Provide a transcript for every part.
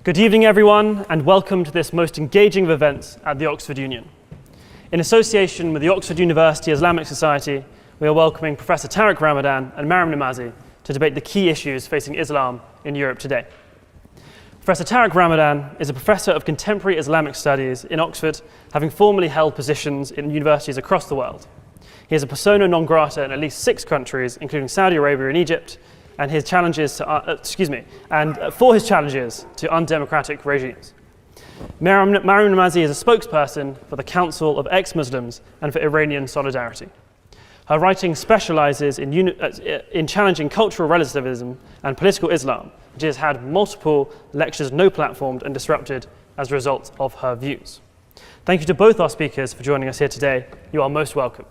Good evening, everyone, and welcome to this most engaging of events at the Oxford Union. In association with the Oxford University Islamic Society, we are welcoming Professor Tariq Ramadan and Mariam Namazi to debate the key issues facing Islam in Europe today. Professor Tariq Ramadan is a professor of contemporary Islamic studies in Oxford, having formerly held positions in universities across the world. He is a persona non grata in at least 6 countries, including Saudi Arabia and Egypt, and his challenges to, for his challenges to undemocratic regimes. Mariam Namazi is a spokesperson for the Council of Ex-Muslims and for Iranian Solidarity. Her writing specializes in challenging cultural relativism and political Islam, which has had multiple lectures no-platformed and disrupted as a result of her views. Thank you to both our speakers for joining us here today. You are most welcome.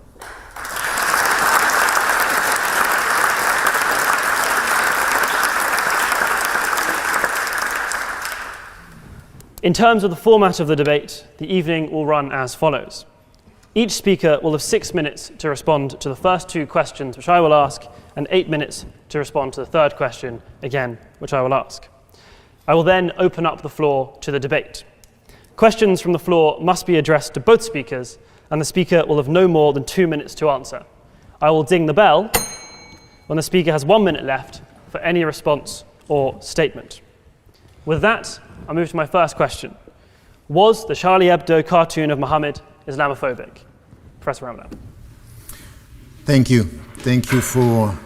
In terms of the format of the debate, the evening will run as follows. Each speaker will have 6 minutes to respond to the first 2 questions, which I will ask, and 8 minutes to respond to the third question, again, which I will ask. I will then open up the floor to the debate. Questions from the floor must be addressed to both speakers, and the speaker will have no more than 2 minutes to answer. I will ding the bell when the speaker has 1 minute left for any response or statement. With that, I'll move to my first question. Was the Charlie Hebdo cartoon of Muhammad Islamophobic? Professor Ramadan. Thank you. Thank you for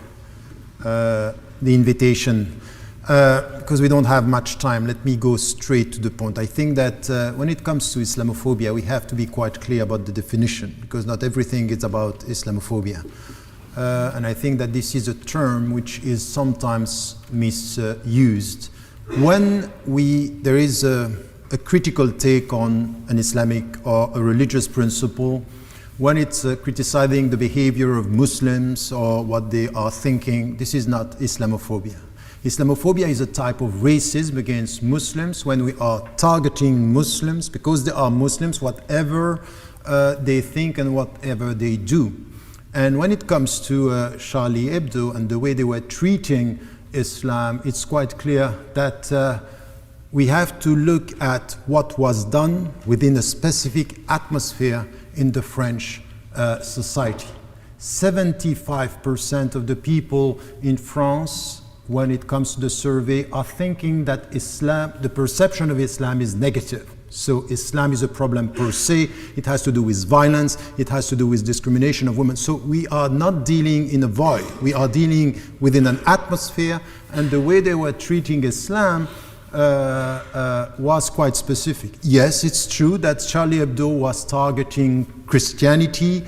the invitation. Because we don't have much time, let me go straight to the point. I think that when it comes to Islamophobia, we have to be quite clear about the definition, because not everything is about Islamophobia. And I think that this is a term which is sometimes misused. When there is a critical take on an Islamic or a religious principle, when it's criticizing the behavior of Muslims or what they are thinking, this is not Islamophobia. Islamophobia is a type of racism against Muslims when we are targeting Muslims because they are Muslims, whatever they think and whatever they do. And when it comes to Charlie Hebdo and the way they were treating Islam, it's quite clear that we have to look at what was done within a specific atmosphere in the French society. 75% of the people in France, when it comes to the survey, are thinking that Islam, the perception of Islam is negative. So Islam is a problem per se. It has to do with violence. It has to do with discrimination of women. So we are not dealing in a void. We are dealing within an atmosphere, and the way they were treating Islam was quite specific. Yes, it's true that Charlie Hebdo was targeting Christianity,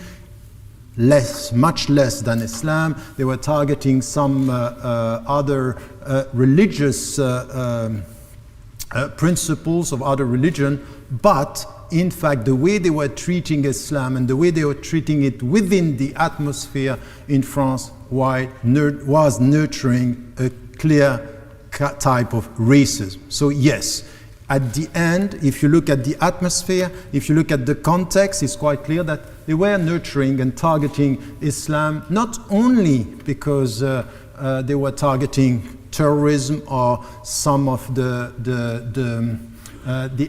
much less than Islam. They were targeting some other religious principles of other religion, but in fact the way they were treating Islam and the way they were treating it within the atmosphere in France was nurturing a clear type of racism. So yes, at the end, if you look at the atmosphere, if you look at the context, it's quite clear that they were nurturing and targeting Islam, not only because they were targeting terrorism or some of the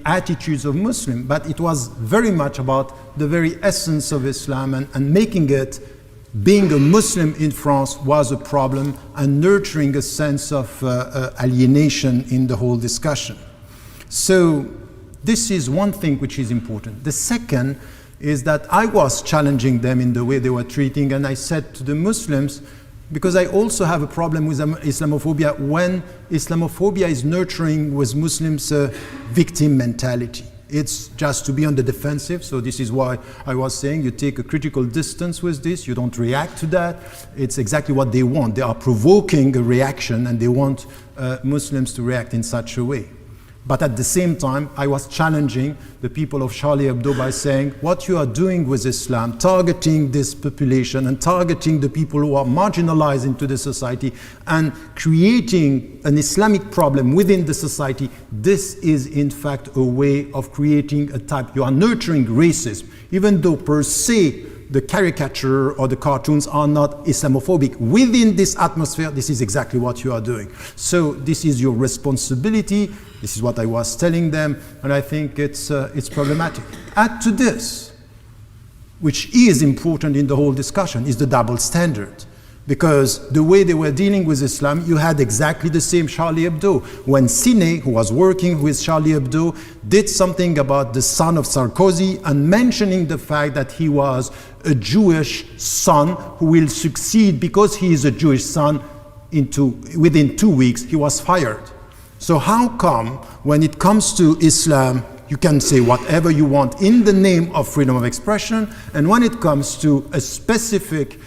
attitudes of Muslims, but it was very much about the very essence of Islam and making it, being a Muslim in France was a problem and nurturing a sense of alienation in the whole discussion. So this is one thing which is important. The second is that I was challenging them in the way they were treating, and I said to the Muslims, because I also have a problem with Islamophobia when Islamophobia is nurturing with Muslims a victim mentality. It's just to be on the defensive, so this is why I was saying you take a critical distance with this, you don't react to that. It's exactly what they want. They are provoking a reaction and they want Muslims to react in such a way. But at the same time, I was challenging the people of Charlie Hebdo by saying, what you are doing with Islam, targeting this population and targeting the people who are marginalized into the society and creating an Islamic problem within the society, this is in fact a way of creating a type, you are nurturing racism, even though per se the caricature or the cartoons are not Islamophobic. Within this atmosphere, this is exactly what you are doing. So this is your responsibility. This is what I was telling them, and I think it's problematic. Add to this, which is important in the whole discussion, is the double standard. Because the way they were dealing with Islam, you had exactly the same Charlie Hebdo. When Cine, who was working with Charlie Hebdo, did something about the son of Sarkozy and mentioning the fact that he was a Jewish son who will succeed because he is a Jewish son, within 2 weeks he was fired. So how come when it comes to Islam, you can say whatever you want in the name of freedom of expression, and when it comes to a specific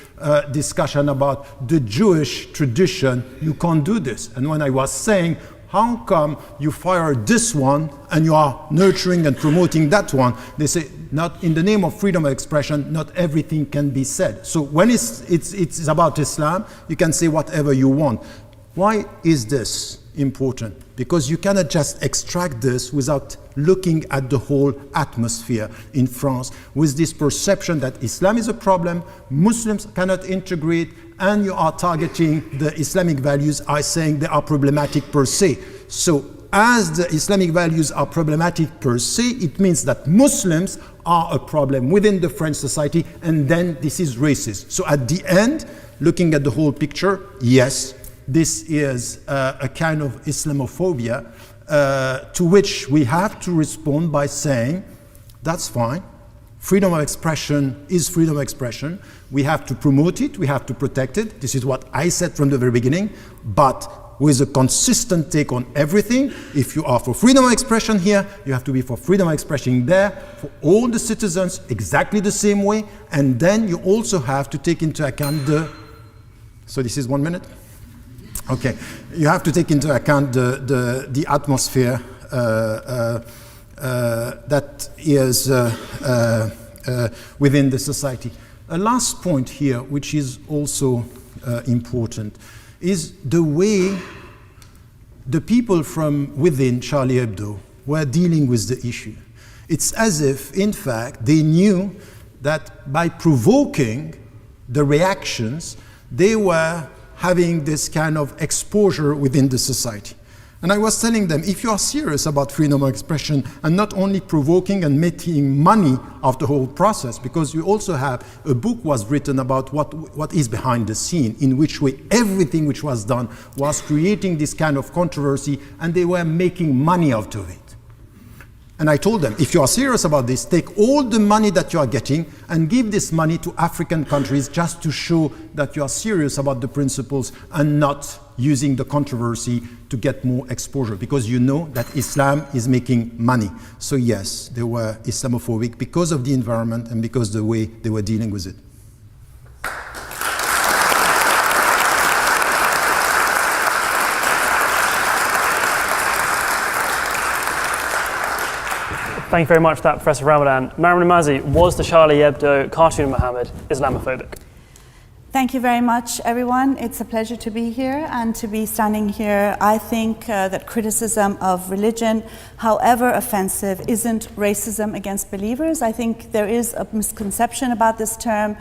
discussion about the Jewish tradition, you can't do this? And when I was saying, how come you fire this one and you are nurturing and promoting that one, they say, not in the name of freedom of expression, not everything can be said. So when it's about Islam, you can say whatever you want. Why is this important? Because you cannot just extract this without looking at the whole atmosphere in France with this perception that Islam is a problem, Muslims cannot integrate, and you are targeting the Islamic values are saying they are problematic per se. So as the Islamic values are problematic per se, it means that Muslims are a problem within the French society, and then this is racist. So at the end, looking at the whole picture, yes, this is a kind of Islamophobia to which we have to respond by saying, that's fine. Freedom of expression is freedom of expression. We have to promote it, we have to protect it. This is what I said from the very beginning, but with a consistent take on everything. If you are for freedom of expression here, you have to be for freedom of expression there, for all the citizens exactly the same way, and then you also have to take into account so this is 1 minute? Okay, you have to take into account the atmosphere that is within the society. A last point here, which is also important, is the way the people from within Charlie Hebdo were dealing with the issue. It's as if, in fact, they knew that by provoking the reactions, they were having this kind of exposure within the society. And I was telling them, if you are serious about freedom of expression and not only provoking and making money of the whole process, because you also have a book was written about what is behind the scene, in which way everything which was done was creating this kind of controversy, and they were making money out of it. And I told them, if you are serious about this, take all the money that you are getting and give this money to African countries just to show that you are serious about the principles and not using the controversy to get more exposure, because you know that Islam is making money. So yes, they were Islamophobic because of the environment and because of the way they were dealing with it. Thank you very much for that, Professor Ramadan. Mariam Namazi, was the Charlie Hebdo cartoon of Muhammad Islamophobic? Thank you very much, everyone. It's a pleasure to be here and to be standing here. I think that criticism of religion, however offensive, isn't racism against believers. I think there is a misconception about this term.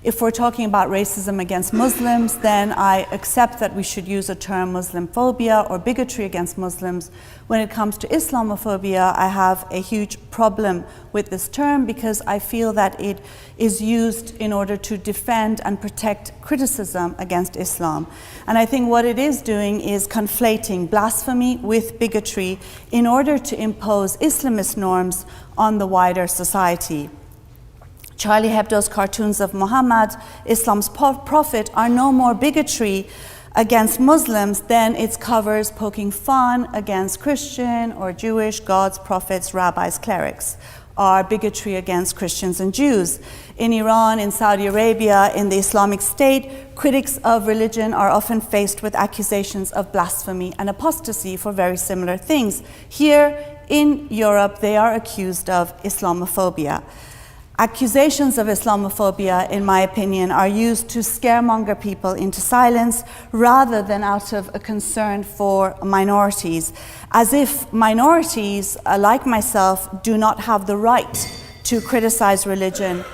If we're talking about racism against Muslims, then I accept that we should use a term Muslim phobia or bigotry against Muslims. When it comes to Islamophobia, I have a huge problem with this term because I feel that it is used in order to defend and protect criticism against Islam. And I think what it is doing is conflating blasphemy with bigotry in order to impose Islamist norms on the wider society. Charlie Hebdo's cartoons of Muhammad, Islam's prophet, are no more bigotry against Muslims than its covers poking fun against Christian or Jewish gods, prophets, rabbis, clerics are bigotry against Christians and Jews. In Iran, in Saudi Arabia, in the Islamic State, critics of religion are often faced with accusations of blasphemy and apostasy for very similar things. Here in Europe, they are accused of Islamophobia. Accusations of Islamophobia, in my opinion, are used to scaremonger people into silence rather than out of a concern for minorities, as if minorities, like myself, do not have the right to criticize religion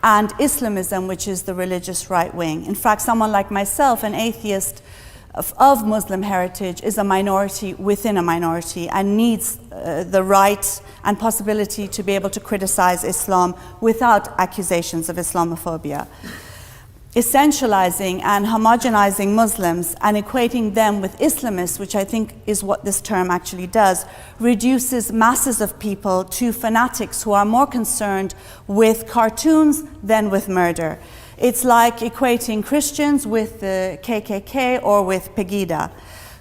and Islamism, which is the religious right wing. In fact, someone like myself, an atheist of Muslim heritage, is a minority within a minority and needs the right and possibility to be able to criticize Islam without accusations of Islamophobia. Essentializing and homogenizing Muslims and equating them with Islamists, which I think is what this term actually does, reduces masses of people to fanatics who are more concerned with cartoons than with murder. It's like equating Christians with the KKK or with Pegida.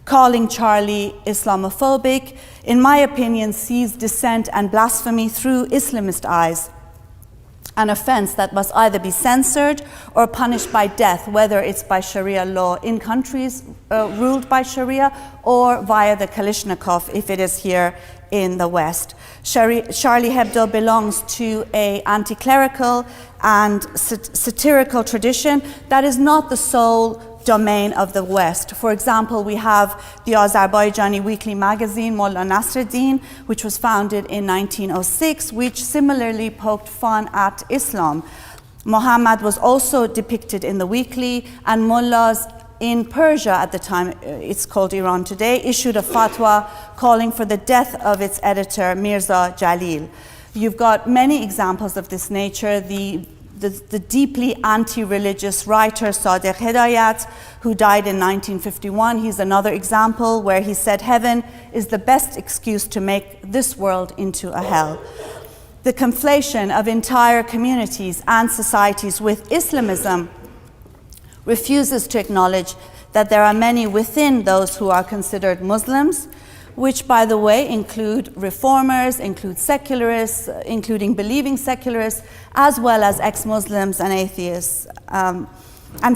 Calling Charlie Islamophobic, in my opinion, sees dissent and blasphemy through Islamist eyes, an offense that must either be censored or punished by death, whether it's by Sharia law in countries ruled by Sharia or via the Kalashnikov if it is here in the West. Charlie Hebdo belongs to an anti-clerical and satirical tradition that is not the sole domain of the West. For example, we have the Azerbaijani weekly magazine Mollah Nasreddin, which was founded in 1906, which similarly poked fun at Islam. Muhammad was also depicted in the weekly, and mullahs in Persia at the time, it's called Iran today, issued a fatwa calling for the death of its editor, Mirza Jalil. You've got many examples of this nature. The deeply anti-religious writer Sadiq Hidayat, who died in 1951, he's another example where he said heaven is the best excuse to make this world into a hell. The conflation of entire communities and societies with Islamism refuses to acknowledge that there are many within those who are considered Muslims, which, by the way, include reformers, include secularists, including believing secularists, as well as ex-Muslims and atheists, and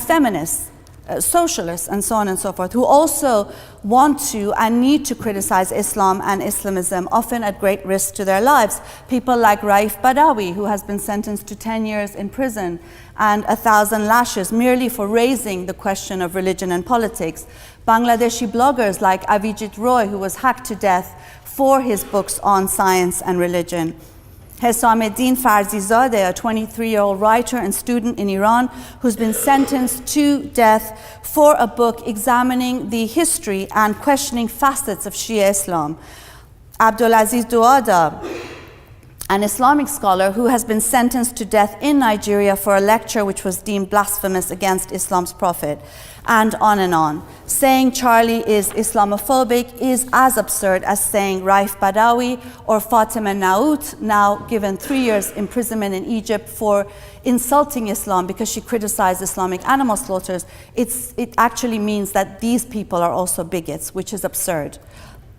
feminists, socialists, and so on and so forth, who also want to and need to criticize Islam and Islamism, often at great risk to their lives. People like Raif Badawi, who has been sentenced to 10 years in prison and 1,000 lashes merely for raising the question of religion and politics. Bangladeshi bloggers like Avijit Roy, who was hacked to death for his books on science and religion. Hesameddin Farzizadeh, a 23-year-old writer and student in Iran, who's been sentenced to death for a book examining the history and questioning facets of Shia Islam. Abdulaziz Douada, an Islamic scholar who has been sentenced to death in Nigeria for a lecture which was deemed blasphemous against Islam's prophet, and on and on. Saying Charlie is Islamophobic is as absurd as saying Raif Badawi or Fatima Naout, now given 3 years imprisonment in Egypt for insulting Islam because she criticized Islamic animal slaughters. It actually means that these people are also bigots, which is absurd.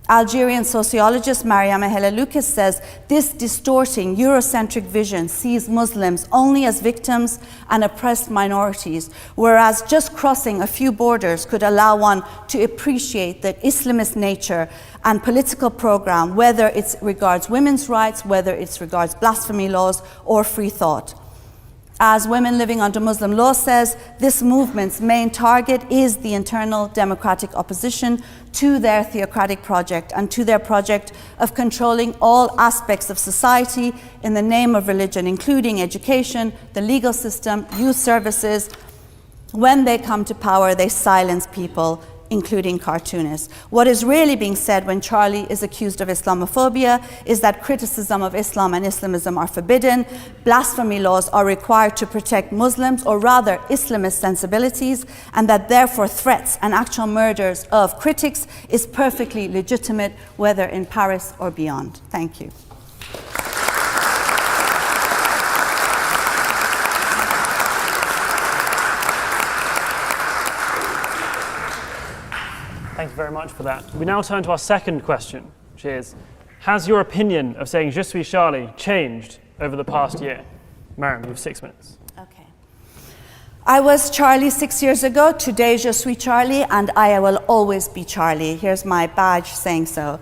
Algerian sociologist Mariama Helaloukas says this distorting Eurocentric vision sees Muslims only as victims and oppressed minorities, whereas just crossing a few borders could allow one to appreciate the Islamist nature and political program, whether it regards women's rights, whether it regards blasphemy laws or free thought. As Women Living Under Muslim Law says, this movement's main target is the internal democratic opposition to their theocratic project and to their project of controlling all aspects of society in the name of religion, including education, the legal system, youth services. When they come to power, they silence people, including cartoonists. What is really being said when Charlie is accused of Islamophobia is that criticism of Islam and Islamism are forbidden, blasphemy laws are required to protect Muslims, or rather Islamist sensibilities, and that therefore threats and actual murders of critics is perfectly legitimate, whether in Paris or beyond. Thank you. Thank you very much for that. We now turn to our second question, which is, has your opinion of saying Je suis Charlie changed over the past year? Mariam, you have 6 minutes. Okay. I was Charlie 6 years ago. Today, Je suis Charlie, and I will always be Charlie. Here's my badge saying so.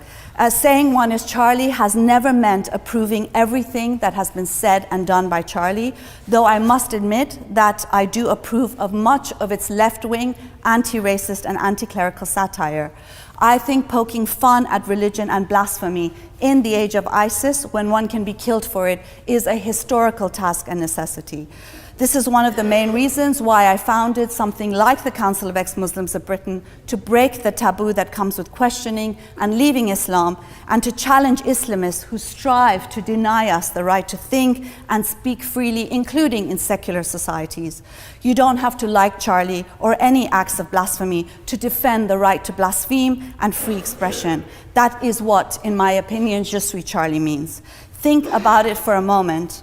Saying one is Charlie has never meant approving everything that has been said and done by Charlie, though I must admit that I do approve of much of its left-wing, anti-racist and anti-clerical satire. I think poking fun at religion and blasphemy in the age of ISIS, when one can be killed for it, is a historical task and necessity. This is one of the main reasons why I founded something like the Council of Ex-Muslims of Britain, to break the taboo that comes with questioning and leaving Islam, and to challenge Islamists who strive to deny us the right to think and speak freely, including in secular societies. You don't have to like Charlie or any acts of blasphemy to defend the right to blaspheme and free expression. That is what, in my opinion, Je suis Charlie means. Think about it for a moment.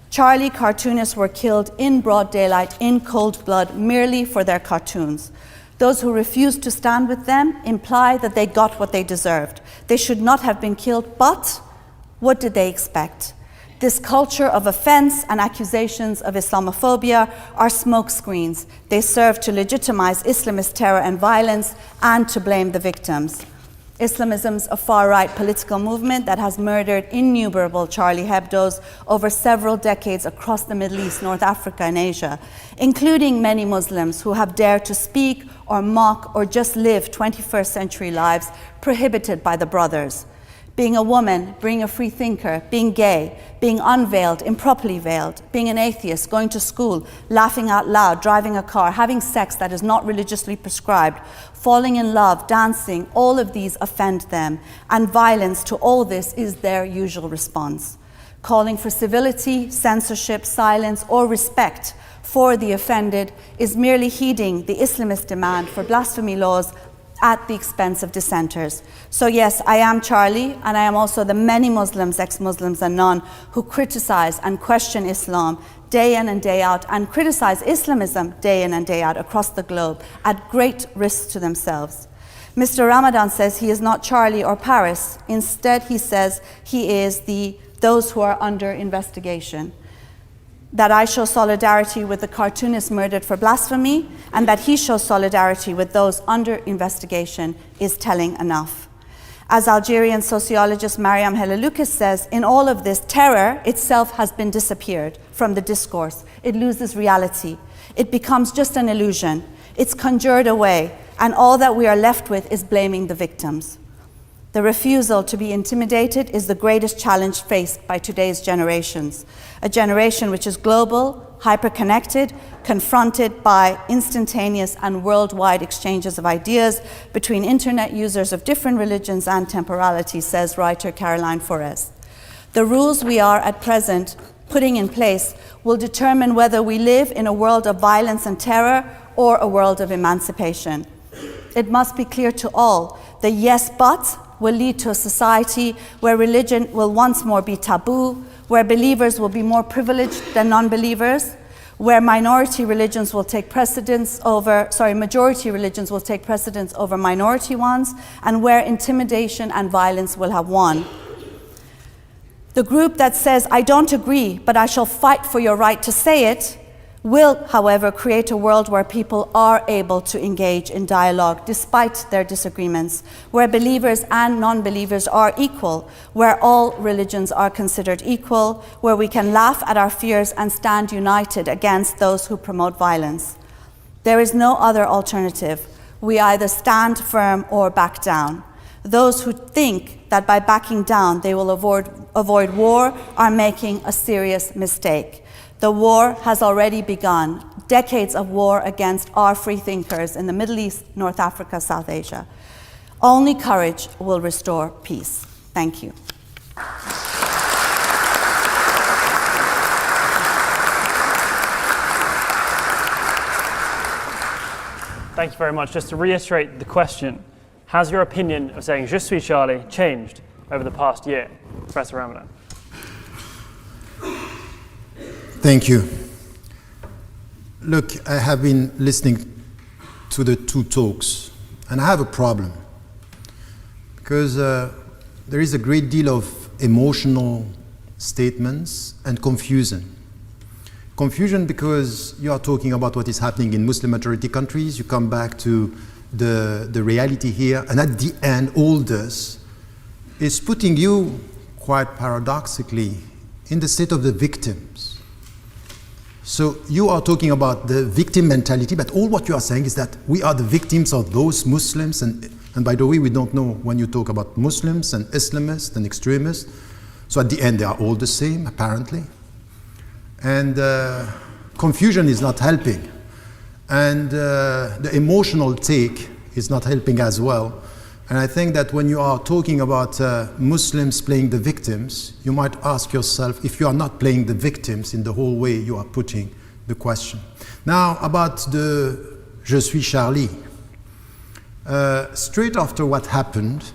Charlie cartoonists were killed in broad daylight, in cold blood, merely for their cartoons. Those who refused to stand with them imply that they got what they deserved. They should not have been killed, but what did they expect? This culture of offense and accusations of Islamophobia are smokescreens. They serve to legitimize Islamist terror and violence and to blame the victims. Islamism's a far-right political movement that has murdered innumerable Charlie Hebdos over several decades across the Middle East, North Africa, and Asia, including many Muslims who have dared to speak or mock or just live 21st century lives prohibited by the brothers. Being a woman, being a free thinker, being gay, being unveiled, improperly veiled, being an atheist, going to school, laughing out loud, driving a car, having sex that is not religiously prescribed, falling in love, dancing, all of these offend them, and violence to all this is their usual response. Calling for civility, censorship, silence, or respect for the offended is merely heeding the Islamist demand for blasphemy laws at the expense of dissenters. So yes, I am Charlie, and I am also the many Muslims, ex-Muslims and none, who criticize and question Islam day in and day out, and criticize Islamism day in and day out across the globe at great risk to themselves. Mr. Ramadan says he is not Charlie or Paris. Instead, he says he is those who are under investigation. That I show solidarity with the cartoonist murdered for blasphemy, and that he shows solidarity with those under investigation is telling enough. As Algerian sociologist Mariam Helaloukas says, in all of this, terror itself has been disappeared from the discourse. It loses reality. It becomes just an illusion. It's conjured away, and all that we are left with is blaming the victims. The refusal to be intimidated is the greatest challenge faced by today's generations, a generation which is global, hyper-connected, confronted by instantaneous and worldwide exchanges of ideas between internet users of different religions and temporalities, says writer Caroline Forrest. The rules we are at present putting in place will determine whether we live in a world of violence and terror or a world of emancipation. It must be clear to all that yes, but will lead to a society where religion will once more be taboo, where believers will be more privileged than non-believers, where majority religions will take precedence over minority ones, and where intimidation and violence will have won. The group that says, I don't agree, but I shall fight for your right to say it, will, however, create a world where people are able to engage in dialogue despite their disagreements, where believers and non-believers are equal, where all religions are considered equal, where we can laugh at our fears and stand united against those who promote violence. There is no other alternative. We either stand firm or back down. Those who think that by backing down they will avoid war are making a serious mistake. The war has already begun, decades of war against our free thinkers in the Middle East, North Africa, South Asia. Only courage will restore peace. Thank you. Thank you very much. Just to reiterate the question, has your opinion of saying Je suis Charlie changed over the past year, Professor Ramadan? Thank you. Look, I have been listening to the two talks, and I have a problem, because there is a great deal of emotional statements and confusion. Confusion because you are talking about what is happening in Muslim majority countries, you come back to the reality here, and at the end, all this is putting you, quite paradoxically, in the state of the victims. So you are talking about the victim mentality, but all what you are saying is that we are the victims of those Muslims and And by the way, we don't know when you talk about Muslims and Islamists and extremists. So at the end, they are all the same, apparently. And confusion is not helping. And the emotional take is not helping as well. And I think that when you are talking about Muslims playing the victims, you might ask yourself if you are not playing the victims in the whole way you are putting the question. Now, about the Je suis Charlie. Straight after what happened,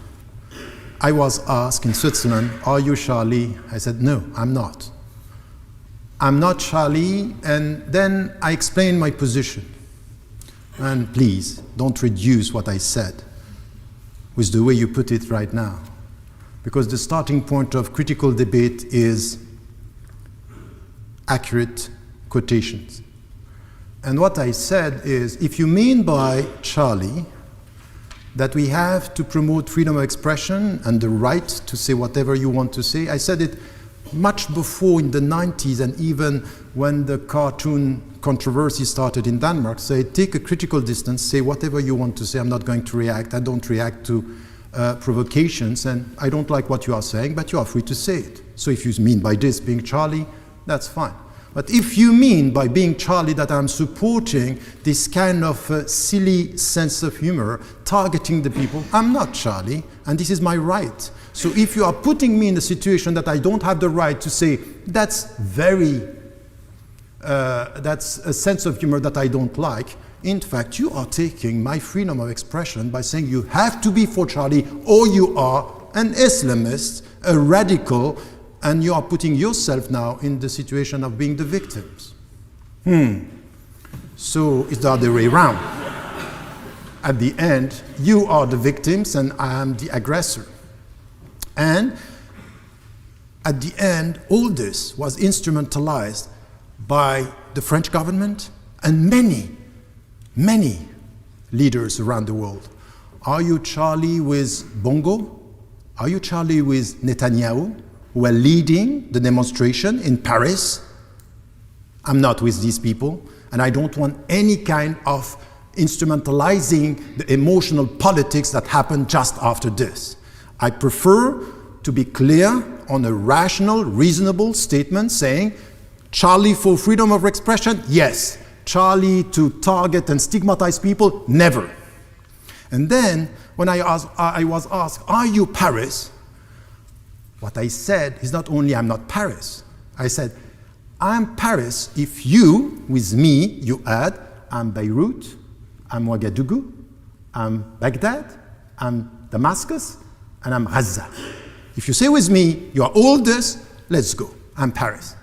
I was asked in Switzerland, are you Charlie? I said, no, I'm not. I'm not Charlie, and then I explained my position. And please, don't reduce what I said with the way you put it right now. Because the starting point of critical debate is accurate quotations. And what I said is, if you mean by Charlie that we have to promote freedom of expression and the right to say whatever you want to say, I said it much before in the 90s and even when the cartoon controversy started in Denmark. Say, take a critical distance, say whatever you want to say, I'm not going to react, I don't react to provocations, and I don't like what you are saying, but you are free to say it. So if you mean by this being Charlie, that's fine. But if you mean by being Charlie that I'm supporting this kind of silly sense of humor, targeting the people, I'm not Charlie, and this is my right. So if you are putting me in a situation that I don't have the right to say, that's a sense of humor that I don't like, in fact, you are taking my freedom of expression by saying you have to be for Charlie, or you are an Islamist, a radical, and you are putting yourself now in the situation of being the victims. So it's the other way around. At the end, you are the victims and I am the aggressor. And at the end, all this was instrumentalized by the French government and many leaders around the world. Are you Charlie with Bongo? Are you Charlie with Netanyahu, who are leading the demonstration in Paris? I'm not with these people, and I don't want any kind of instrumentalizing the emotional politics that happened just after this. I prefer to be clear on a rational, reasonable statement saying, Charlie for freedom of expression, yes. Charlie to target and stigmatize people, never. And then, when I was asked, are you Paris? What I said is not only I'm not Paris. I said, I'm Paris if you, with me, you add, I'm Beirut, I'm Ouagadougou, I'm Baghdad, I'm Damascus, and I'm Gaza. If you say with me, you are all this, let's go, I'm Paris.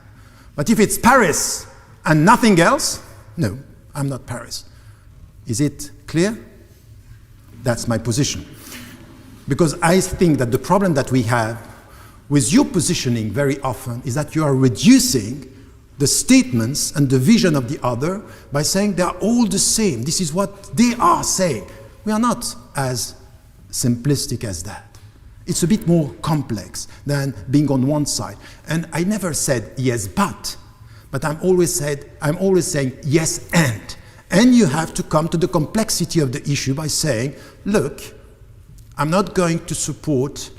But if it's Paris and nothing else, no, I'm not Paris. Is it clear? That's my position. Because I think that the problem that we have with your positioning very often is that you are reducing the statements and the vision of the other by saying they are all the same. This is what they are saying. We are not as simplistic as that. It's a bit more complex than being on one side. And I never said yes, but I'm always saying yes, and. And you have to come to the complexity of the issue by saying, look, I'm not going to support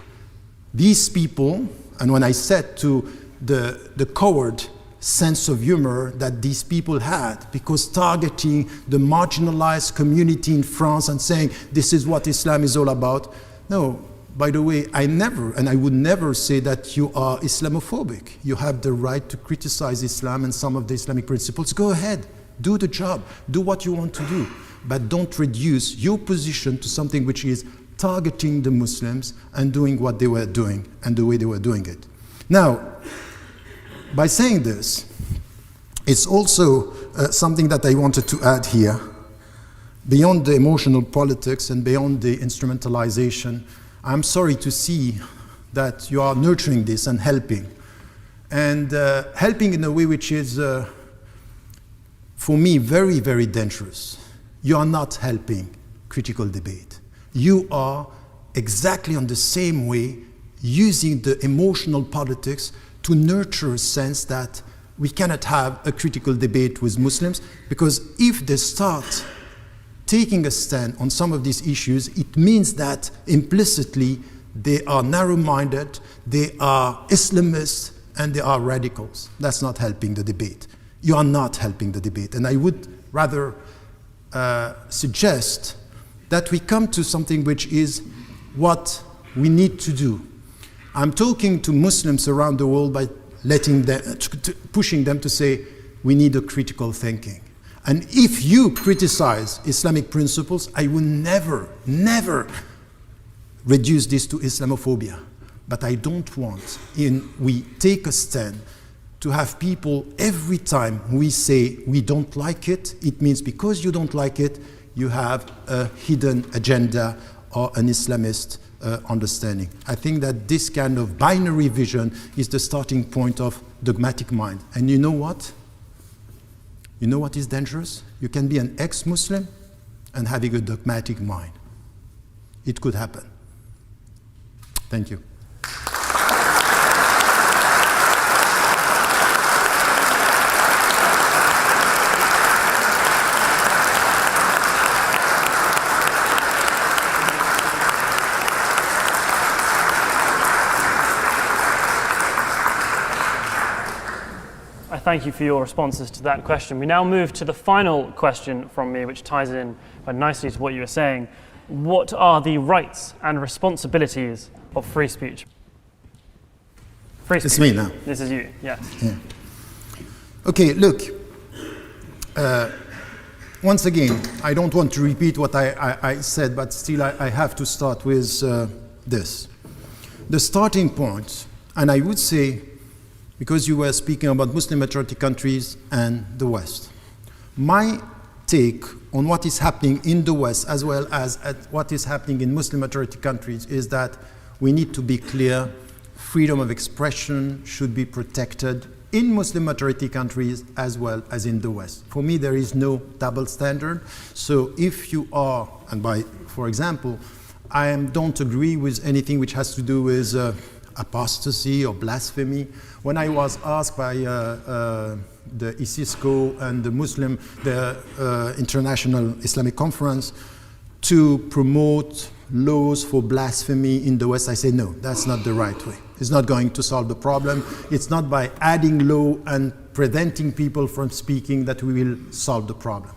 these people, and when I said to the coward sense of humor that these people had, because targeting the marginalized community in France and saying this is what Islam is all about. No, by the way, I never, and I would never say that you are Islamophobic. You have the right to criticize Islam and some of the Islamic principles. Go ahead, do the job, do what you want to do, but don't reduce your position to something which is targeting the Muslims and doing what they were doing and the way they were doing it. Now, by saying this, it's also something that I wanted to add here. Beyond the emotional politics and beyond the instrumentalization, I'm sorry to see that you are nurturing this and helping. And helping in a way which is, for me, very, very dangerous. You are not helping critical debate. You are exactly on the same way using the emotional politics to nurture a sense that we cannot have a critical debate with Muslims, because if they start taking a stand on some of these issues, it means that implicitly they are narrow-minded, they are Islamists, and they are radicals. That's not helping the debate. You are not helping the debate. And I would rather suggest that we come to something which is what we need to do. I'm talking to Muslims around the world by letting them, pushing them to say, we need a critical thinking. And if you criticize Islamic principles, I will never, never reduce this to Islamophobia. But I don't want, we take a stand, to have people, every time we say we don't like it, it means because you don't like it, you have a hidden agenda or an Islamist understanding. I think that this kind of binary vision is the starting point of dogmatic mind. And you know what? You know what is dangerous? You can be an ex-Muslim and having a dogmatic mind. It could happen. Thank you. Thank you for your responses to that question. We now move to the final question from me, which ties in quite nicely to what you were saying. What are the rights and responsibilities of free speech? Free speech. It's me now. This is you, yes. Yeah. Okay, look. Once again, I don't want to repeat what I said, but still I have to start with this. The starting point, and I would say, because you were speaking about Muslim majority countries and the West. My take on what is happening in the West as well as at what is happening in Muslim majority countries is that we need to be clear, freedom of expression should be protected in Muslim majority countries as well as in the West. For me, there is no double standard. So if you are, and by, for example, I don't agree with anything which has to do with apostasy or blasphemy. When I was asked by the ISISCO and the International Islamic Conference to promote laws for blasphemy in the West, I say no, that's not the right way. It's not going to solve the problem. It's not by adding law and preventing people from speaking that we will solve the problem.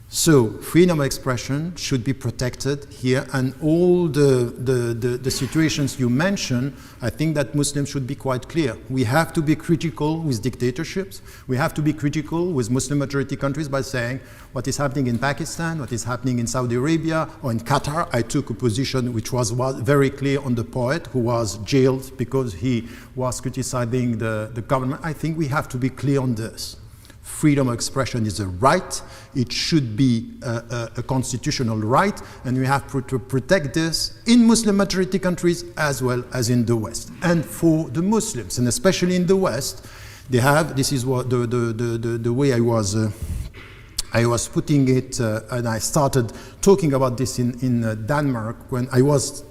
So freedom of expression should be protected here, and all the situations you mentioned, I think that Muslims should be quite clear. We have to be critical with dictatorships. We have to be critical with Muslim majority countries by saying what is happening in Pakistan, what is happening in Saudi Arabia or in Qatar. I took a position which was very clear on the poet who was jailed because he was criticizing the government. I think we have to be clear on this. Freedom of expression is a right. It should be a constitutional right, and we have to protect this in Muslim majority countries as well as in the West. And for the Muslims, and especially in the West, they have, this is what the way I was putting it, and I started talking about this in Denmark when I was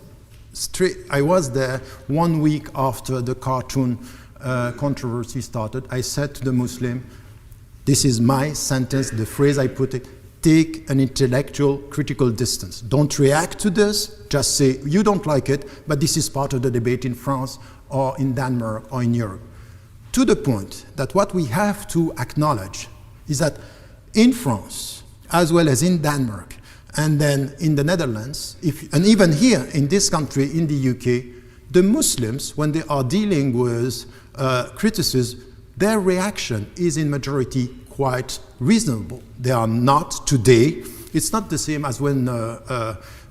there 1 week after the cartoon controversy started. I said to the Muslim, this is my sentence, the phrase I put it, take an intellectual critical distance. Don't react to this, just say you don't like it, but this is part of the debate in France or in Denmark or in Europe. To the point that what we have to acknowledge is that in France, as well as in Denmark, and then in the Netherlands, and even here in this country, in the UK, the Muslims, when they are dealing with criticism, their reaction is in majority quite reasonable. They are not today. It's not the same as when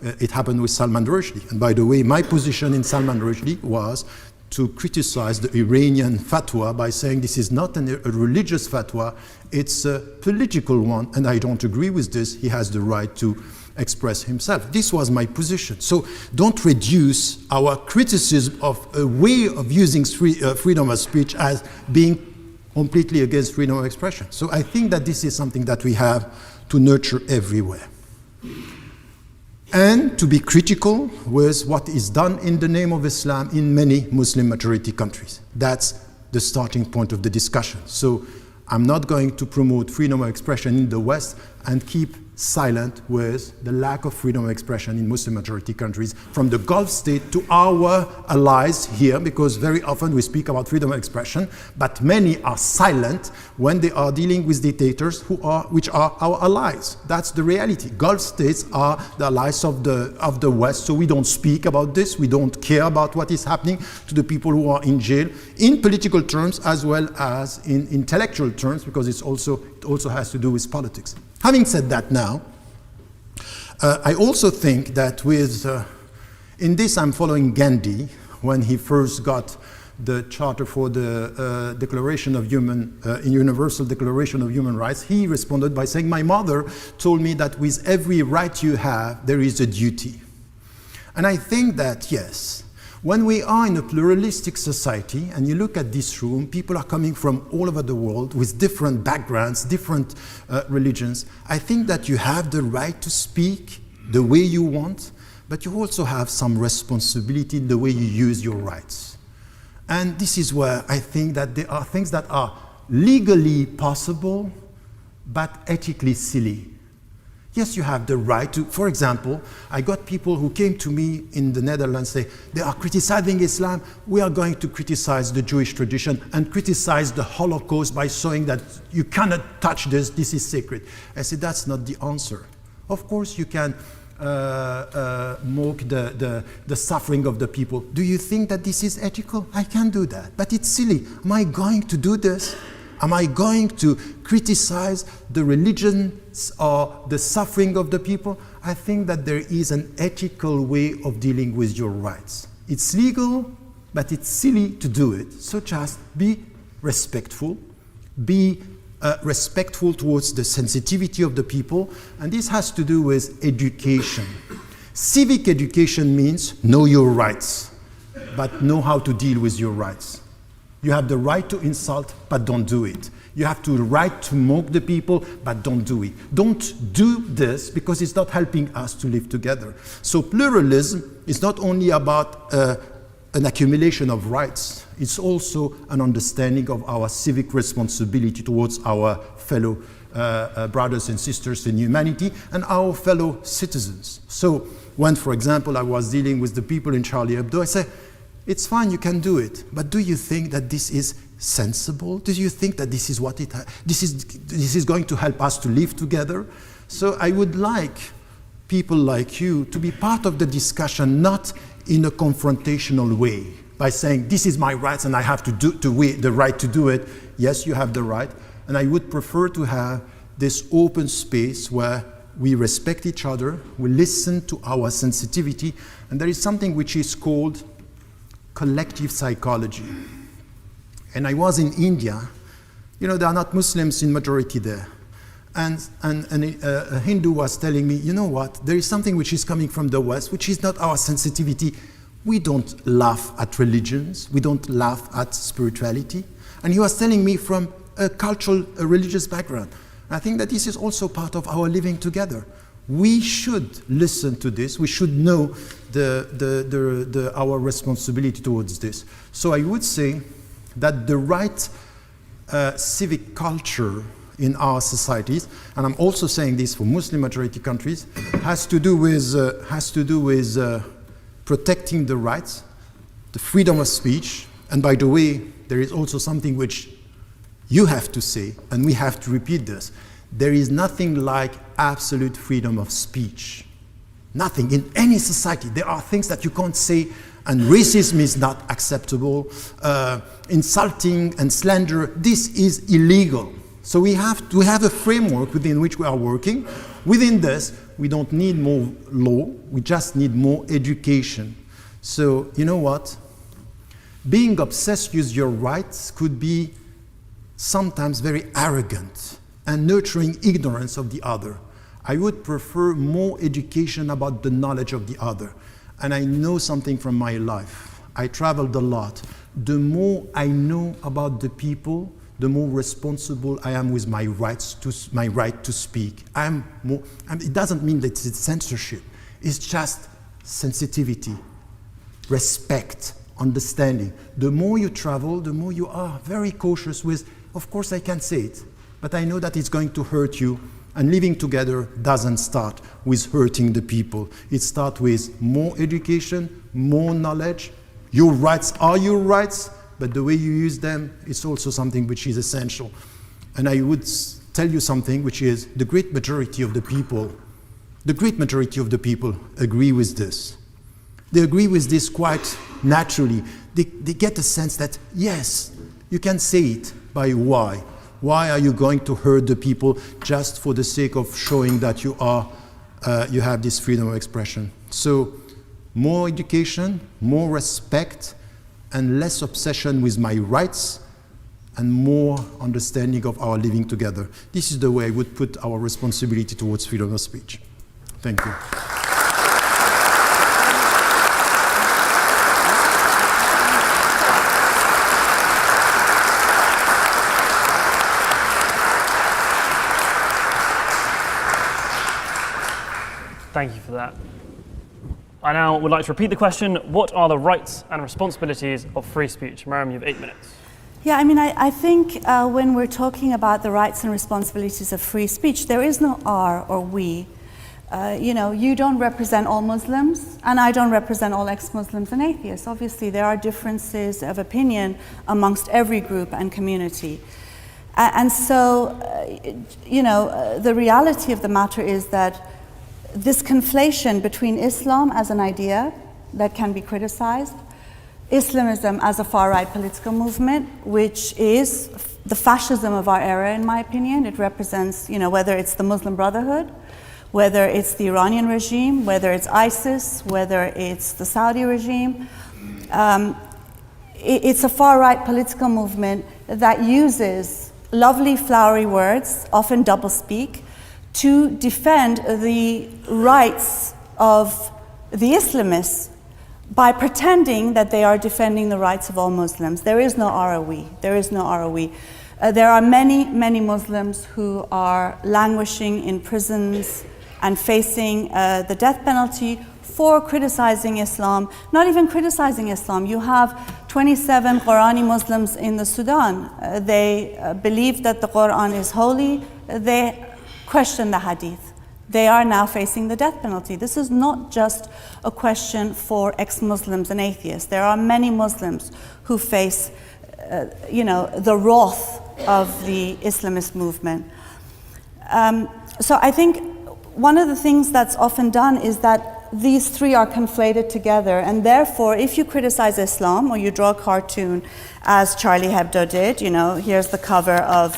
it happened with Salman Rushdie. And by the way, my position in Salman Rushdie was to criticize the Iranian fatwa by saying this is not a religious fatwa, it's a political one, and I don't agree with this. He has the right to express himself. This was my position. So don't reduce our criticism of a way of using freedom of speech as being completely against freedom of expression. So I think that this is something that we have to nurture everywhere. And to be critical with what is done in the name of Islam in many Muslim majority countries. That's the starting point of the discussion. So I'm not going to promote freedom of expression in the West and keep silent with the lack of freedom of expression in Muslim majority countries, from the Gulf state to our allies here, because very often we speak about freedom of expression, but many are silent when they are dealing with dictators which are our allies. That's the reality. Gulf states are the allies of the West, so we don't speak about this, we don't care about what is happening to the people who are in jail, in political terms as well as in intellectual terms, because it also has to do with politics. Having said that now, I also think that in this I'm following Gandhi when he first got the Charter for the Universal Declaration of Human Rights. He responded by saying, my mother told me that with every right you have, there is a duty. And I think that, yes, when we are in a pluralistic society, and you look at this room, people are coming from all over the world with different backgrounds, different religions. I think that you have the right to speak the way you want, but you also have some responsibility in the way you use your rights. And this is where I think that there are things that are legally possible, but ethically silly. Yes, you have the right to, for example, I got people who came to me in the Netherlands say, they are criticizing Islam, we are going to criticize the Jewish tradition and criticize the Holocaust by showing that you cannot touch this, this is sacred. I said, that's not the answer. Of course you can mock the suffering of the people. Do you think that this is ethical? I can do that, but it's silly. Am I going to do this? Am I going to criticize the religions or the suffering of the people? I think that there is an ethical way of dealing with your rights. It's legal, but it's silly to do it. So just be respectful, be respectful towards the sensitivity of the people, and this has to do with education. Civic education means know your rights, but know how to deal with your rights. You have the right to insult, but don't do it. You have the right to mock the people, but don't do it. Don't do this because it's not helping us to live together. So pluralism is not only about an accumulation of rights, it's also an understanding of our civic responsibility towards our fellow brothers and sisters in humanity and our fellow citizens. So when, for example, I was dealing with the people in Charlie Hebdo, I said, it's fine, you can do it, but do you think that this is sensible? Do you think that this is what this is going to help us to live together? So I would like people like you to be part of the discussion, not in a confrontational way, by saying, this is my rights and I have the right to do it. Yes, you have the right, and I would prefer to have this open space where we respect each other, we listen to our sensitivity, and there is something which is called collective psychology. And I was in India. You know, there are not Muslims in majority there. And a Hindu was telling me, you know what, there is something which is coming from the West, which is not our sensitivity. We don't laugh at religions. We don't laugh at spirituality. And he was telling me from a cultural, a religious background. I think that this is also part of our living together. We should listen to this. We should know our responsibility towards this. So I would say that the right civic culture in our societies, and I'm also saying this for Muslim majority countries, has to do with protecting the rights, the freedom of speech. And by the way, there is also something which you have to say, and we have to repeat this. There is nothing like absolute freedom of speech. Nothing in any society. There are things that you can't say, and racism is not acceptable. Insulting and slander, this is illegal. So we have to have a framework within which we are working. Within this, we don't need more law, we just need more education. So, you know what? Being obsessed with your rights could be sometimes very arrogant and nurturing ignorance of the other. I would prefer more education about the knowledge of the other. And I know something from my life. I traveled a lot. The more I know about the people, the more responsible I am with my right to speak. It doesn't mean that it's censorship. It's just sensitivity, respect, understanding. The more you travel, the more you are very cautious with, of course I can say it, but I know that it's going to hurt you And living together doesn't start with hurting the people. It starts with more education, more knowledge. Your rights are your rights, but the way you use them is also something which is essential. And I would tell you something which is the great majority of the people agree with this. They agree with this quite naturally. They get a sense that, yes, you can say it, by why. Why are you going to hurt the people just for the sake of showing that you have this freedom of expression? So more education, more respect, and less obsession with my rights, and more understanding of our living together. This is the way I would put our responsibility towards freedom of speech. Thank you. Thank you for that. I now would like to repeat the question. What are the rights and responsibilities of free speech? Mariam, you have 8 minutes. Yeah, I mean, I think when we're talking about the rights and responsibilities of free speech, there is no R or we. You don't represent all Muslims, and I don't represent all ex-Muslims and atheists. Obviously, there are differences of opinion amongst every group and community. And so, the reality of the matter is that this conflation between Islam as an idea that can be criticized, Islamism as a far-right political movement, which is the fascism of our era, in my opinion. It represents, whether it's the Muslim Brotherhood, whether it's the Iranian regime, whether it's ISIS, whether it's the Saudi regime. It's a far-right political movement that uses lovely, flowery words, often doublespeak, to defend the rights of the Islamists by pretending that they are defending the rights of all Muslims. There is no ROE. There is no ROE. There are many, many Muslims who are languishing in prisons and facing the death penalty for criticizing Islam, not even criticizing Islam. You have 27 Qurani Muslims in the Sudan. They believe that the Quran is holy. They question the hadith. They are now facing the death penalty. This is not just a question for ex-Muslims and atheists. There are many Muslims who face, the wrath of the Islamist movement. So I think one of the things that's often done is that these three are conflated together, and therefore, if you criticize Islam or you draw a cartoon, as Charlie Hebdo did, here's the cover of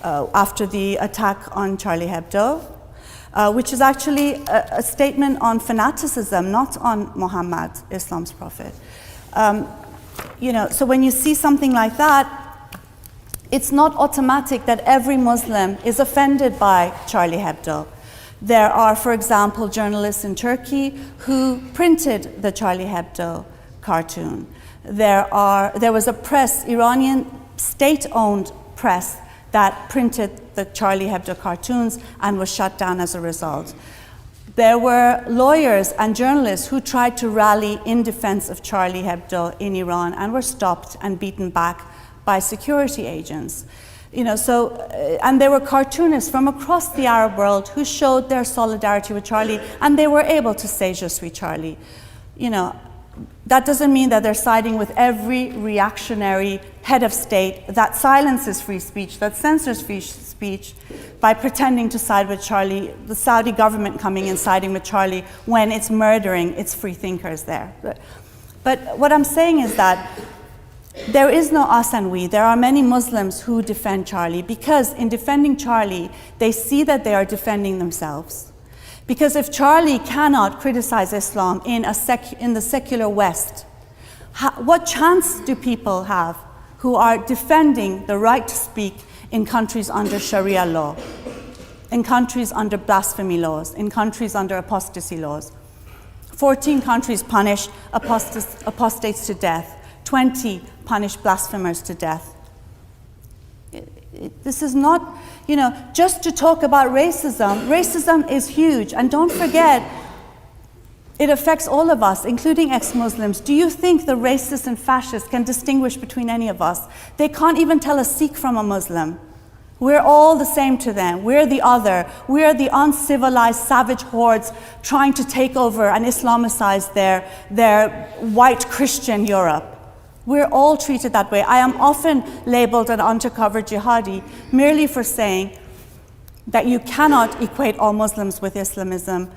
after the attack on Charlie Hebdo, which is actually a statement on fanaticism, not on Muhammad, Islam's prophet. So when you see something like that, it's not automatic that every Muslim is offended by Charlie Hebdo. There are, for example, journalists in Turkey who printed the Charlie Hebdo cartoon. There was a Iranian state-owned press that printed the Charlie Hebdo cartoons and was shut down as a result. There were lawyers and journalists who tried to rally in defense of Charlie Hebdo in Iran and were stopped and beaten back by security agents. And there were cartoonists from across the Arab world who showed their solidarity with Charlie, and they were able to say, "Je suis Charlie." That doesn't mean that they're siding with every reactionary head of state that silences free speech, that censors free speech by pretending to side with Charlie, the Saudi government coming and siding with Charlie when it's murdering its free thinkers there. But what I'm saying is that there is no us and we. There are many Muslims who defend Charlie because in defending Charlie, they see that they are defending themselves. Because if Charlie cannot criticize Islam in the secular West, what chance do people have who are defending the right to speak in countries under Sharia law, in countries under blasphemy laws, in countries under apostasy laws? 14 countries punish apostates to death. 20 punish blasphemers to death. This is not, just to talk about racism. Racism is huge, and don't forget, it affects all of us, including ex-Muslims. Do you think the racists and fascists can distinguish between any of us? They can't even tell a Sikh from a Muslim. We're all the same to them. We're the other. We're the uncivilized, savage hordes trying to take over and Islamicize their white Christian Europe. We're all treated that way. I am often labeled an undercover jihadi merely for saying that you cannot equate all Muslims with Islamism.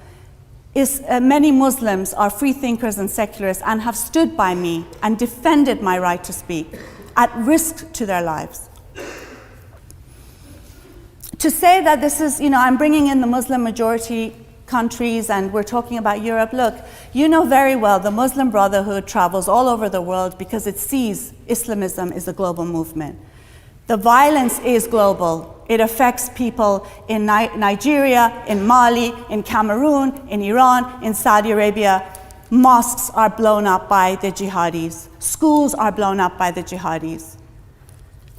Many Muslims are free thinkers and secularists and have stood by me and defended my right to speak at risk to their lives. To say that this is, I'm bringing in the Muslim majority countries and we're talking about Europe, look, you know very well the Muslim Brotherhood travels all over the world because it sees Islamism is a global movement. The violence is global. It affects people in Nigeria, in Mali, in Cameroon, in Iran, in Saudi Arabia. Mosques are blown up by the jihadis. Schools are blown up by the jihadis.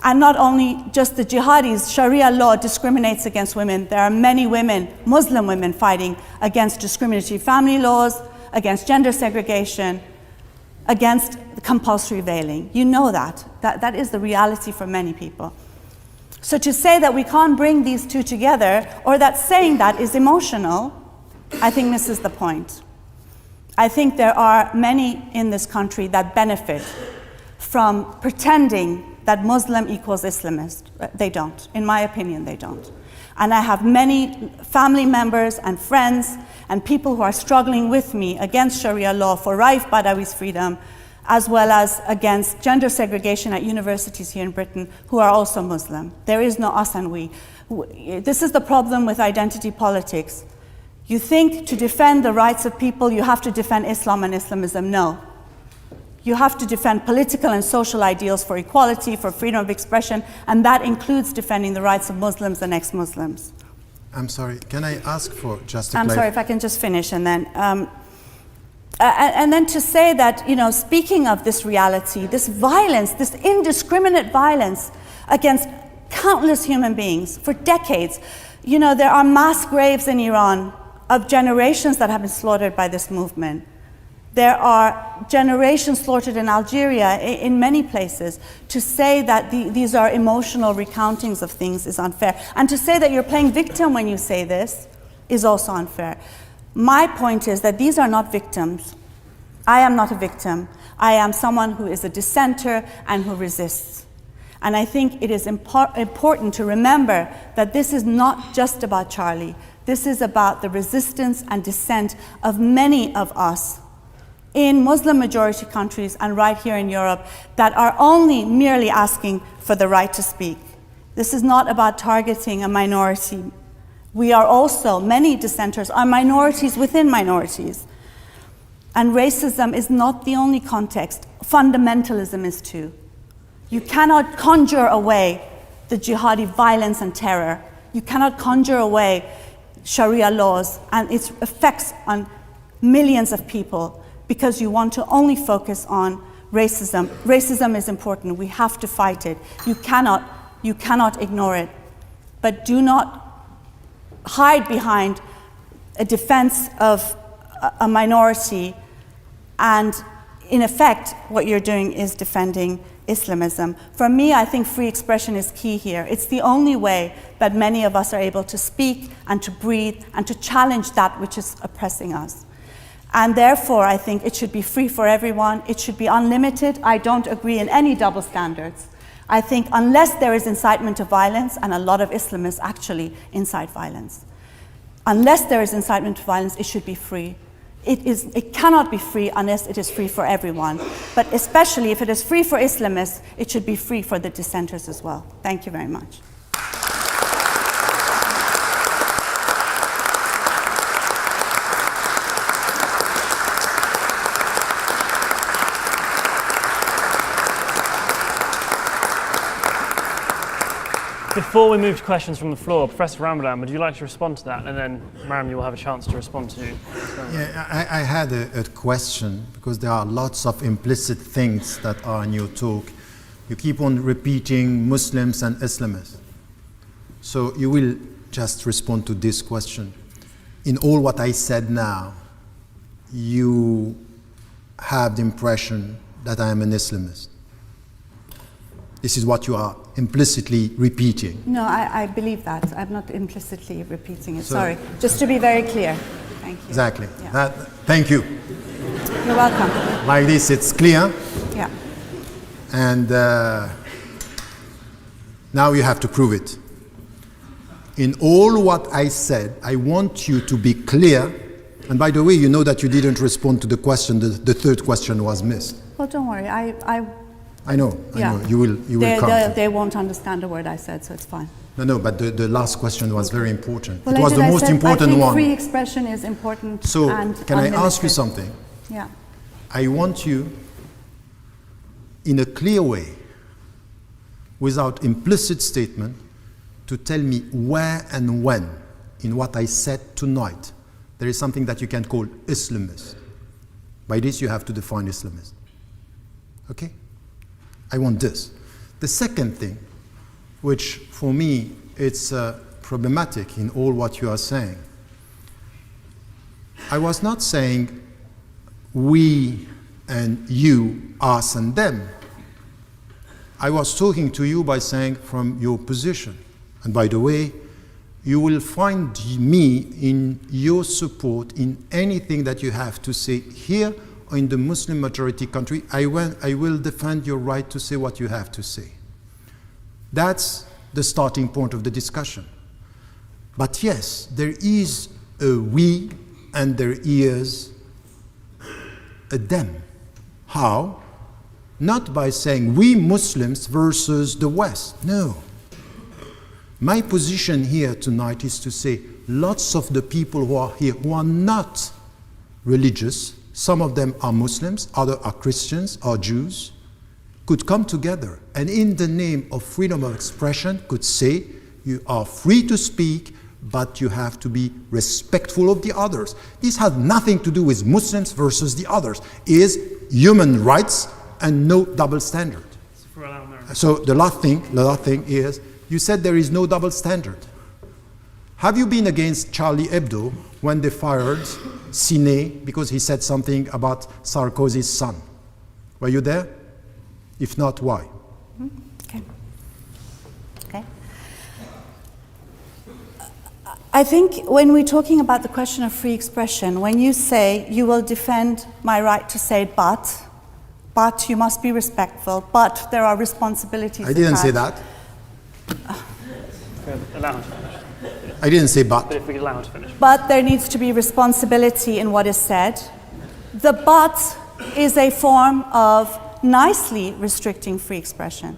And not only just the jihadis, Sharia law discriminates against women. There are many women, Muslim women, fighting against discriminatory family laws, against gender segregation, against compulsory veiling. You know that. That is the reality for many people. So to say that we can't bring these two together, or that saying that is emotional, I think misses the point. I think there are many in this country that benefit from pretending that Muslim equals Islamist. They don't. In my opinion, they don't. And I have many family members and friends and people who are struggling with me against Sharia law for Raif Badawi's freedom, as well as against gender segregation at universities here in Britain, who are also Muslim. There is no us and we. This is the problem with identity politics. You think to defend the rights of people, you have to defend Islam and Islamism. No. You have to defend political and social ideals for equality, for freedom of expression, and that includes defending the rights of Muslims and ex-Muslims. I'm sorry, can I ask for just a I'm sorry, if I can just finish, and then to say that, speaking of this reality, this violence, this indiscriminate violence against countless human beings for decades, there are mass graves in Iran of generations that have been slaughtered by this movement. There are generations slaughtered in Algeria, in many places. To say that these are emotional recountings of things is unfair. And to say that you're playing victim when you say this is also unfair. My point is that these are not victims. I am not a victim. I am someone who is a dissenter and who resists. And I think it is important to remember that this is not just about Charlie. This is about the resistance and dissent of many of us in Muslim majority countries and right here in Europe that are only merely asking for the right to speak. This is not about targeting a minority. We are also, many dissenters are minorities within minorities. And racism is not the only context. Fundamentalism is too. You cannot conjure away the jihadi violence and terror. You cannot conjure away Sharia laws and its effects on millions of people because you want to only focus on racism. Racism is important. We have to fight it. You cannot ignore it. But do not hide behind a defense of a minority, and in effect, what you're doing is defending Islamism. For me, I think free expression is key here. It's the only way that many of us are able to speak and to breathe and to challenge that which is oppressing us. And therefore, I think it should be free for everyone. It should be unlimited. I don't agree in any double standards. I think unless there is incitement to violence, and a lot of Islamists actually incite violence, unless there is incitement to violence, it should be free. It cannot be free unless it is free for everyone. But especially if it is free for Islamists, it should be free for the dissenters as well. Thank you very much. Before we move to questions from the floor, Professor Ramadan, would you like to respond to that? And then, Mariam, you will have a chance to respond to you. Yeah, I had a question, because there are lots of implicit things that are in your talk. You keep on repeating Muslims and Islamists. So you will just respond to this question. In all what I said now, you have the impression that I am an Islamist. This is what you are implicitly repeating. No, I believe that. I'm not implicitly repeating it. So- Sorry. Just to be very clear. Thank you. Exactly. Yeah. Thank you. You're welcome. Like this, it's clear. Yeah. And now you have to prove it. In all what I said, I want you to be clear. And by the way, you know that you didn't respond to the question. The third question was missed. Well, don't worry. I know. Yeah. You will come. They won't understand a word I said, so it's fine. No, but the last question was very important. Well, it was the most important I think one. free expression is important. So, and can I ask you unlimited. something? Yeah. I want you, in a clear way, without implicit statement, to tell me where and when, in what I said tonight, there is something that you can call Islamist. By this, you have to define Islamist. Okay? I want this. The second thing, which for me, it's problematic in all what you are saying. I was not saying we and you, us and them. I was talking to you by saying from your position. And by the way, you will find me in your support in anything that you have to say here or in the Muslim majority country. I will defend your right to say what you have to say. That's the starting point of the discussion. But yes, there is a we and there is a them. How? Not by saying we Muslims versus the West. No. My position here tonight is to say lots of the people who are here who are not religious, some of them are Muslims, others are Christians or Jews, could come together and in the name of freedom of expression could say you are free to speak, but you have to be respectful of the others. This has nothing to do with Muslims versus the others. It is human rights and no double standard. So the last thing is, you said there is no double standard. Have you been against Charlie Hebdo when they fired Siné because he said something about Sarkozy's son? Were you there? If not, why? Okay. Okay. I think when we're talking about the question of free expression, when you say you will defend my right to say but you must be respectful, but there are responsibilities. I didn't say that. Allow him to finish. I didn't say but. But if we could allow him to finish. But there needs to be responsibility in what is said. The but is a form of nicely restricting free expression.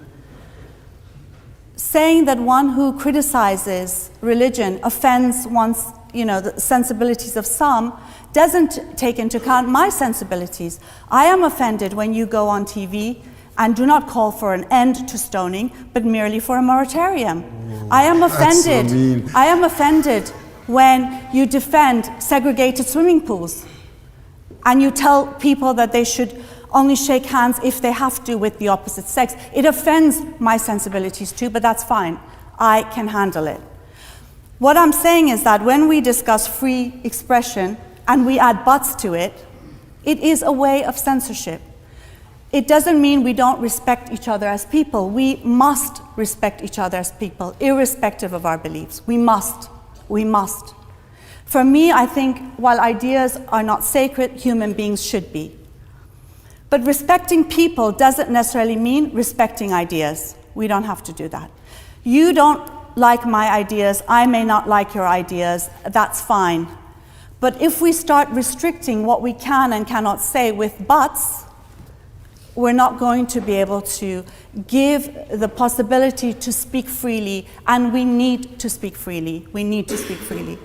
Saying that one who criticizes religion offends one's, the sensibilities of some doesn't take into account my sensibilities. I am offended when you go on TV and do not call for an end to stoning, but merely for a moratorium. I am offended. So mean. I am offended when you defend segregated swimming pools and you tell people that they should only shake hands if they have to with the opposite sex. It offends my sensibilities too, but that's fine. I can handle it. What I'm saying is that when we discuss free expression and we add buts to it, it is a way of censorship. It doesn't mean we don't respect each other as people. We must respect each other as people, irrespective of our beliefs. We must. We must. For me, I think while ideas are not sacred, human beings should be. But respecting people doesn't necessarily mean respecting ideas. We don't have to do that. You don't like my ideas, I may not like your ideas, that's fine. But if we start restricting what we can and cannot say with buts, we're not going to be able to give the possibility to speak freely, and we need to speak freely. We need to speak freely.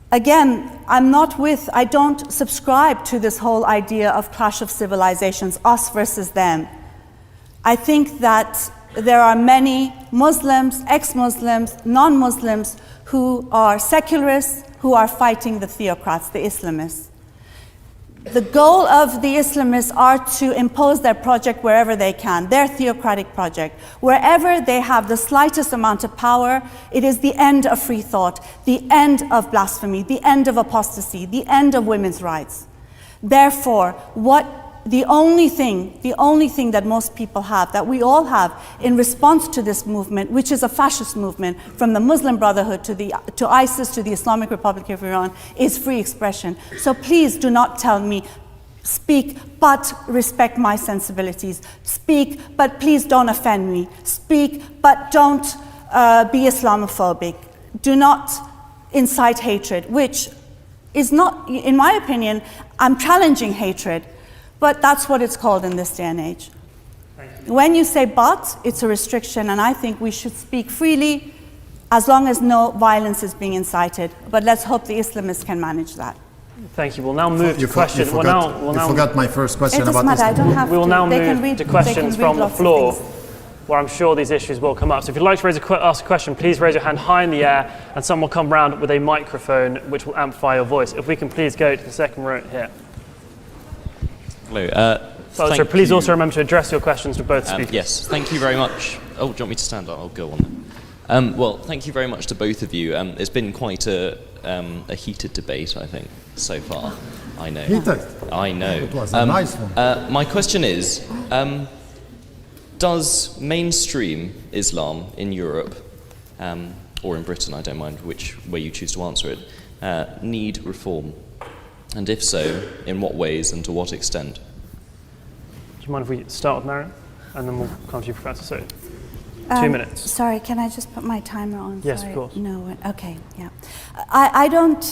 Again, I don't subscribe to this whole idea of clash of civilizations, us versus them. I think that there are many Muslims, ex-Muslims, non-Muslims who are secularists, who are fighting the theocrats, the Islamists. The goal of the Islamists are to impose their project wherever they can, their theocratic project. Wherever they have the slightest amount of power, it is the end of free thought, the end of blasphemy, the end of apostasy, the end of women's rights. Therefore, what the only thing that most people have, that we all have in response to this movement, which is a fascist movement from the Muslim Brotherhood to ISIS to the Islamic Republic of Iran, is free expression. So please do not tell me, speak but respect my sensibilities. Speak but please don't offend me. Speak but don't be Islamophobic. Do not incite hatred, which is not, in my opinion, I'm challenging hatred, but that's what it's called in this day and age. When you say but, it's a restriction, and I think we should speak freely as long as no violence is being incited. But let's hope the Islamists can manage that. Thank you. We'll now move to questions. You forgot my first question about Islam. I don't have we will now move to questions from the floor, things, where I'm sure these issues will come up. So if you'd like to ask a question, please raise your hand high in the air, and someone will come round with a microphone which will amplify your voice. If we can please go to the second row here. Hello. So please also remember to address your questions to both speakers. Yes, thank you very much. Oh, do you want me to stand up? I'll go on then. Well, thank you very much to both of you. It's been quite a heated debate, I think, so far. I know. Heated? I know. It was a nice one. My question is, does mainstream Islam in Europe, or in Britain, I don't mind which way you choose to answer it, need reform? And if so, in what ways and to what extent? Do you mind if we start with Mariam, and then we'll come to you, Professor? So, 2 minutes. Sorry, can I just put my timer on? Yes, Sorry. of course. No, okay, yeah. I don't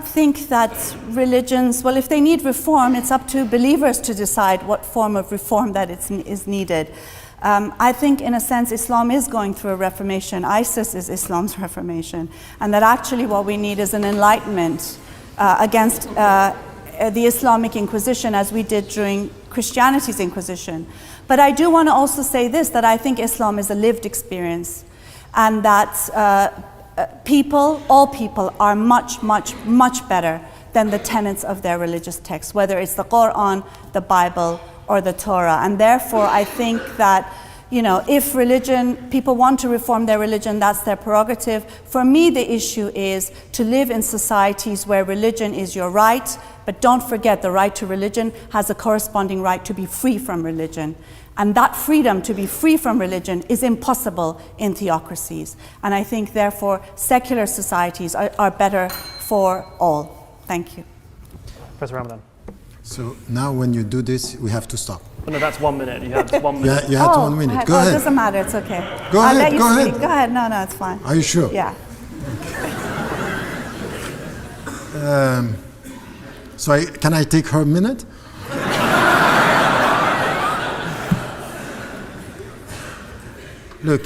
think that religions, well, if they need reform, it's up to believers to decide what form of reform that is needed. I think, in a sense, Islam is going through a reformation. ISIS is Islam's reformation. And that actually what we need is an enlightenment against the Islamic Inquisition, as we did during Christianity's Inquisition. But I do want to also say this, that I think Islam is a lived experience, and that all people are much, much, much better than the tenets of their religious texts, whether it's the Quran, the Bible, or the Torah. And therefore, I think that, if people want to reform their religion, that's their prerogative. For me, the issue is to live in societies where religion is your right, but don't forget the right to religion has a corresponding right to be free from religion. And that freedom to be free from religion is impossible in theocracies. And I think, therefore, secular societies are better for all. Thank you. Professor Ramadan. So now when you do this, we have to stop. Oh, no, that's 1 minute. You have 1 minute. Yeah, you had 1 minute. Go ahead. It doesn't matter, it's okay. Go I'll ahead, let you go speak. ahead. Go ahead, no, it's fine. Are you sure? Yeah. Can I take her minute? Look,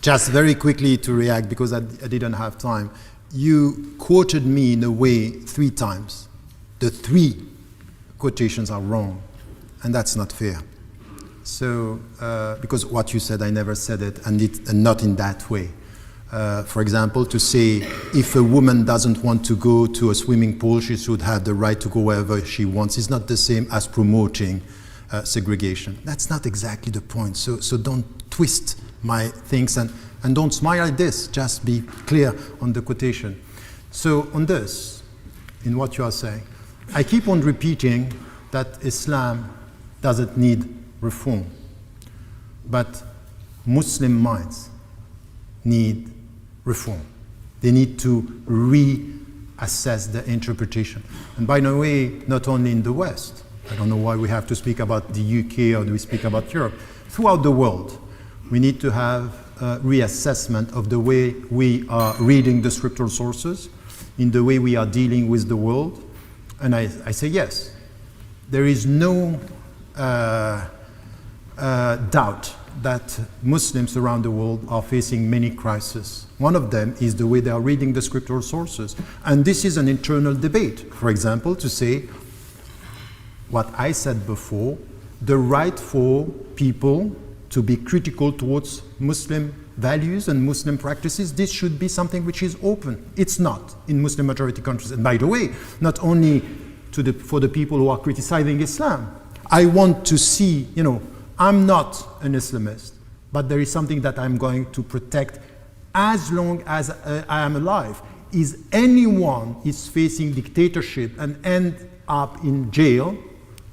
just very quickly to react, because I didn't have time. You quoted me in a way 3 times. The 3 quotations are wrong, and that's not fair. So, because what you said, I never said it, and not in that way. For example, to say if a woman doesn't want to go to a swimming pool, she should have the right to go wherever she wants, is not the same as promoting segregation. That's not exactly the point. So don't twist my things and don't smile at this. Just be clear on the quotation. So on this, in what you are saying, I keep on repeating that Islam doesn't need reform, but Muslim minds need reform. They need to reassess the interpretation. And by the way, not only in the West, I don't know why we have to speak about the UK or do we speak about Europe. Throughout the world, we need to have a reassessment of the way we are reading the scriptural sources, in the way we are dealing with the world. And I say yes, there is no doubt that Muslims around the world are facing many crises. One of them is the way they are reading the scriptural sources. And this is an internal debate. For example, to say what I said before, the right for people to be critical towards Muslim values and Muslim practices, this should be something which is open. It's not in Muslim majority countries. And by the way, not only for the people who are criticizing Islam. I want to see, I'm not an Islamist, but there is something that I'm going to protect as long as I am alive. Is anyone is facing dictatorship and up in jail,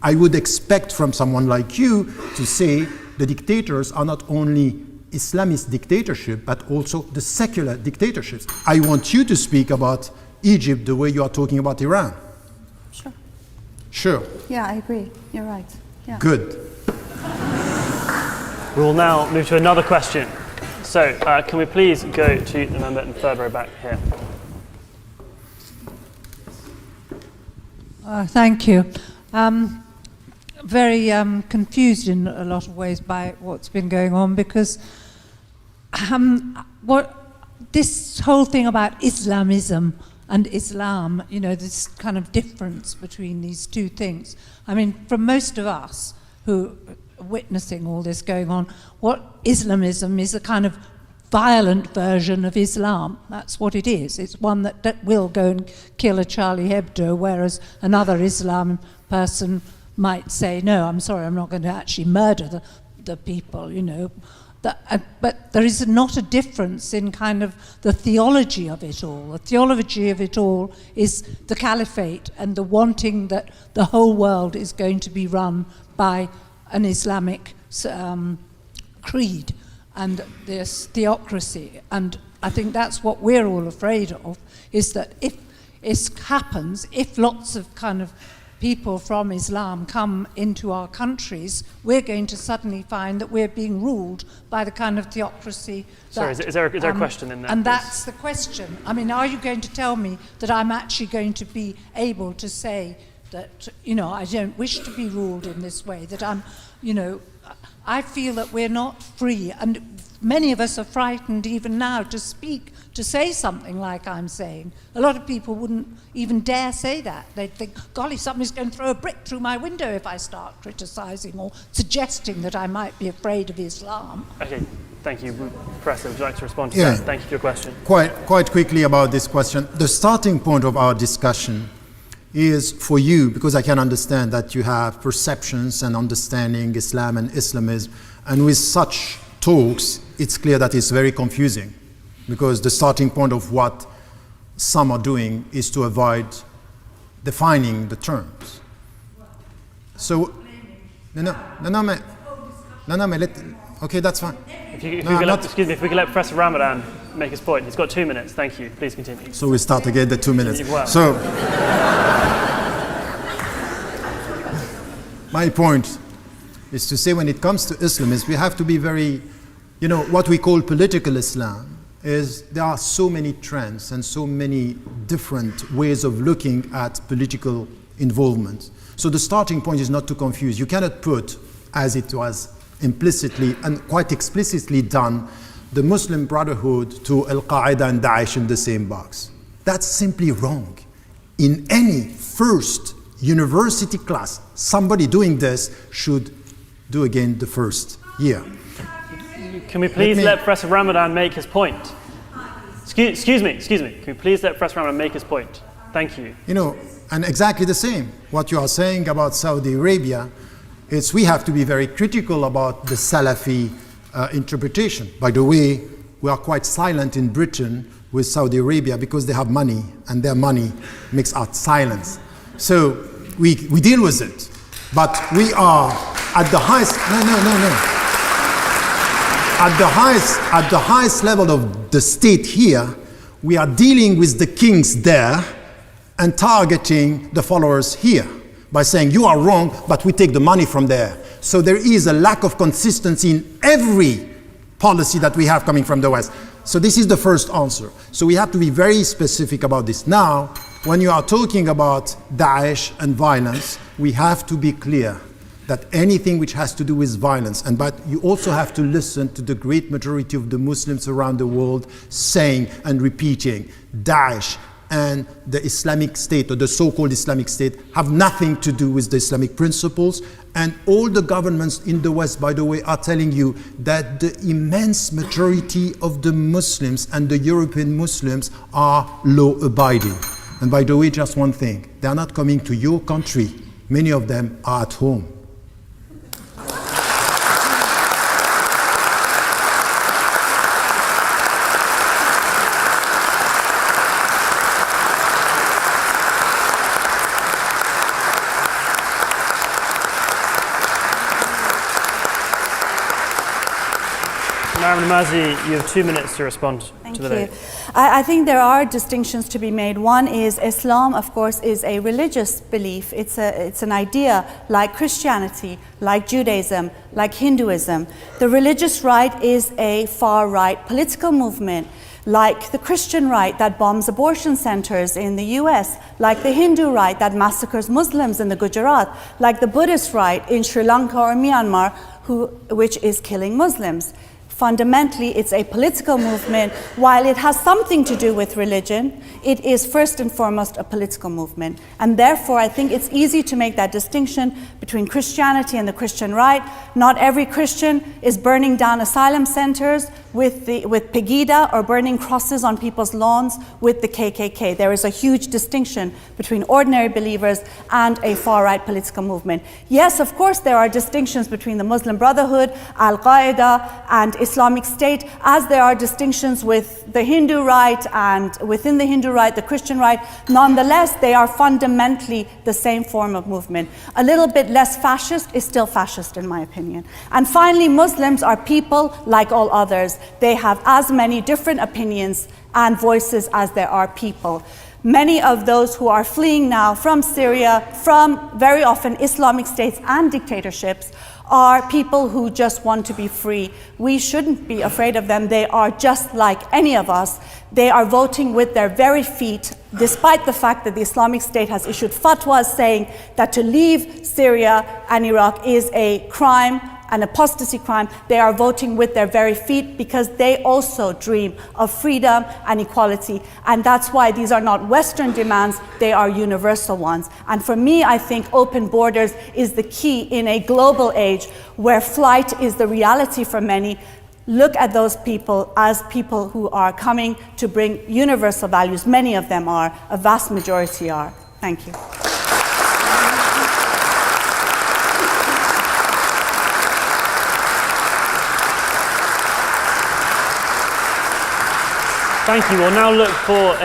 I would expect from someone like you to say the dictators are not only Islamist dictatorship, but also the secular dictatorships. I want you to speak about Egypt the way you are talking about Iran. Sure. Sure. Yeah, I agree. You're right. Yeah. Good. We will now move to another question. So, can we please go to the member in the third row back here? Thank you. Very confused in a lot of ways by what's been going on, because this whole thing about Islamism and Islam, you know, this kind of difference between these two things. I mean, for most of us who are witnessing all this going on, what Islamism is a kind of violent version of Islam. That's what it is. It's one that will go and kill a Charlie Hebdo, whereas another Islam person might say, no, I'm sorry, I'm not going to actually murder the people, you know. But there is not a difference in kind of the theology of it all. The theology of it all is the caliphate and the wanting that the whole world is going to be run by an Islamic creed and this theocracy. And I think that's what we're all afraid of, is that if it happens, if lots of kind of people from Islam come into our countries, we're going to suddenly find that we're being ruled by the kind of theocracy that... Sorry, is there a question in there? And please? that's the question. I mean, are you going to tell me that I'm actually going to be able to say that, you know, I don't wish to be ruled in this way, that I'm, you know, I feel that we're not free, and many of us are frightened even now to speak, to say something like I'm saying. A lot of people wouldn't even dare say that. They'd think, golly, somebody's going to throw a brick through my window if I start criticising or suggesting that I might be afraid of Islam. Okay, thank you. Professor, would you like to respond to that? Thank you for your question. Quite quickly about this question. The starting point of our discussion is for you, because I can understand that you have perceptions and understanding Islam and Islamism, and with such talks, it's clear that it's very confusing, because the starting point of what some are doing is to avoid defining the terms. So, okay, that's fine. If we could let Professor Ramadan make his point. He's got 2 minutes. Thank you. Please continue. So we start again the 2 minutes. Well. So, my point is to say when it comes to Islamism, we have to be very, you know, what we call political Islam is there are so many trends and so many different ways of looking at political involvement. So the starting point is not to confuse. You cannot put, as it was implicitly and quite explicitly done, the Muslim Brotherhood to Al-Qaeda and Daesh in the same box. That's simply wrong. In any first university class, somebody doing this should do again the first year. Can we please let Professor Ramadan make his point? Excuse me. Can we please let Professor Ramadan make his point? Thank you. You know, and exactly the same. What you are saying about Saudi Arabia, is we have to be very critical about the Salafi interpretation. By the way, we are quite silent in Britain with Saudi Arabia because they have money, and their money makes us silence. So we deal with it. But we are at the highest, At the highest level of the state here, we are dealing with the kings there and targeting the followers here by saying you are wrong, but we take the money from there. So there is a lack of consistency in every policy that we have coming from the West. So this is the first answer. So we have to be very specific about this. Now, when you are talking about Daesh and violence, we have to be clear that anything which has to do with violence, but you also have to listen to the great majority of the Muslims around the world saying and repeating, Daesh and the Islamic State, or the so-called Islamic State, have nothing to do with the Islamic principles. And all the governments in the West, by the way, are telling you that the immense majority of the Muslims and the European Muslims are law-abiding. And by the way, just one thing, they are not coming to your country. Many of them are at home. Maryam Namazi, you have 2 minutes to respond to the debate. I think there are distinctions to be made. One is Islam, of course, is a religious belief. It's an idea like Christianity, like Judaism, like Hinduism. The religious right is a far-right political movement, like the Christian right that bombs abortion centers in the US, like the Hindu right that massacres Muslims in the Gujarat, like the Buddhist right in Sri Lanka or Myanmar, which is killing Muslims. Fundamentally, it's a political movement. While it has something to do with religion, it is first and foremost a political movement. And therefore, I think it's easy to make that distinction between Christianity and the Christian right. Not every Christian is burning down asylum centers with Pegida or burning crosses on people's lawns with the KKK. There is a huge distinction between ordinary believers and a far-right political movement. Yes, of course, there are distinctions between the Muslim Brotherhood, Al-Qaeda, and Islamic State, as there are distinctions with the Hindu right and within the Hindu right, the Christian right. Nonetheless, they are fundamentally the same form of movement. A little bit less fascist is still fascist, in my opinion. And finally, Muslims are people like all others. They have as many different opinions and voices as there are people. Many of those who are fleeing now from Syria, from very often Islamic states and dictatorships, are people who just want to be free. We shouldn't be afraid of them. They are just like any of us. They are voting with their very feet, despite the fact that the Islamic State has issued fatwas saying that to leave Syria and Iraq is a crime, an apostasy crime. They are voting with their very feet because they also dream of freedom and equality. And that's why these are not Western demands, they are universal ones. And for me, I think open borders is the key in a global age where flight is the reality for many. Look at those people as people who are coming to bring universal values. Many of them are, a vast majority are. Thank you. Thank you. We'll now look for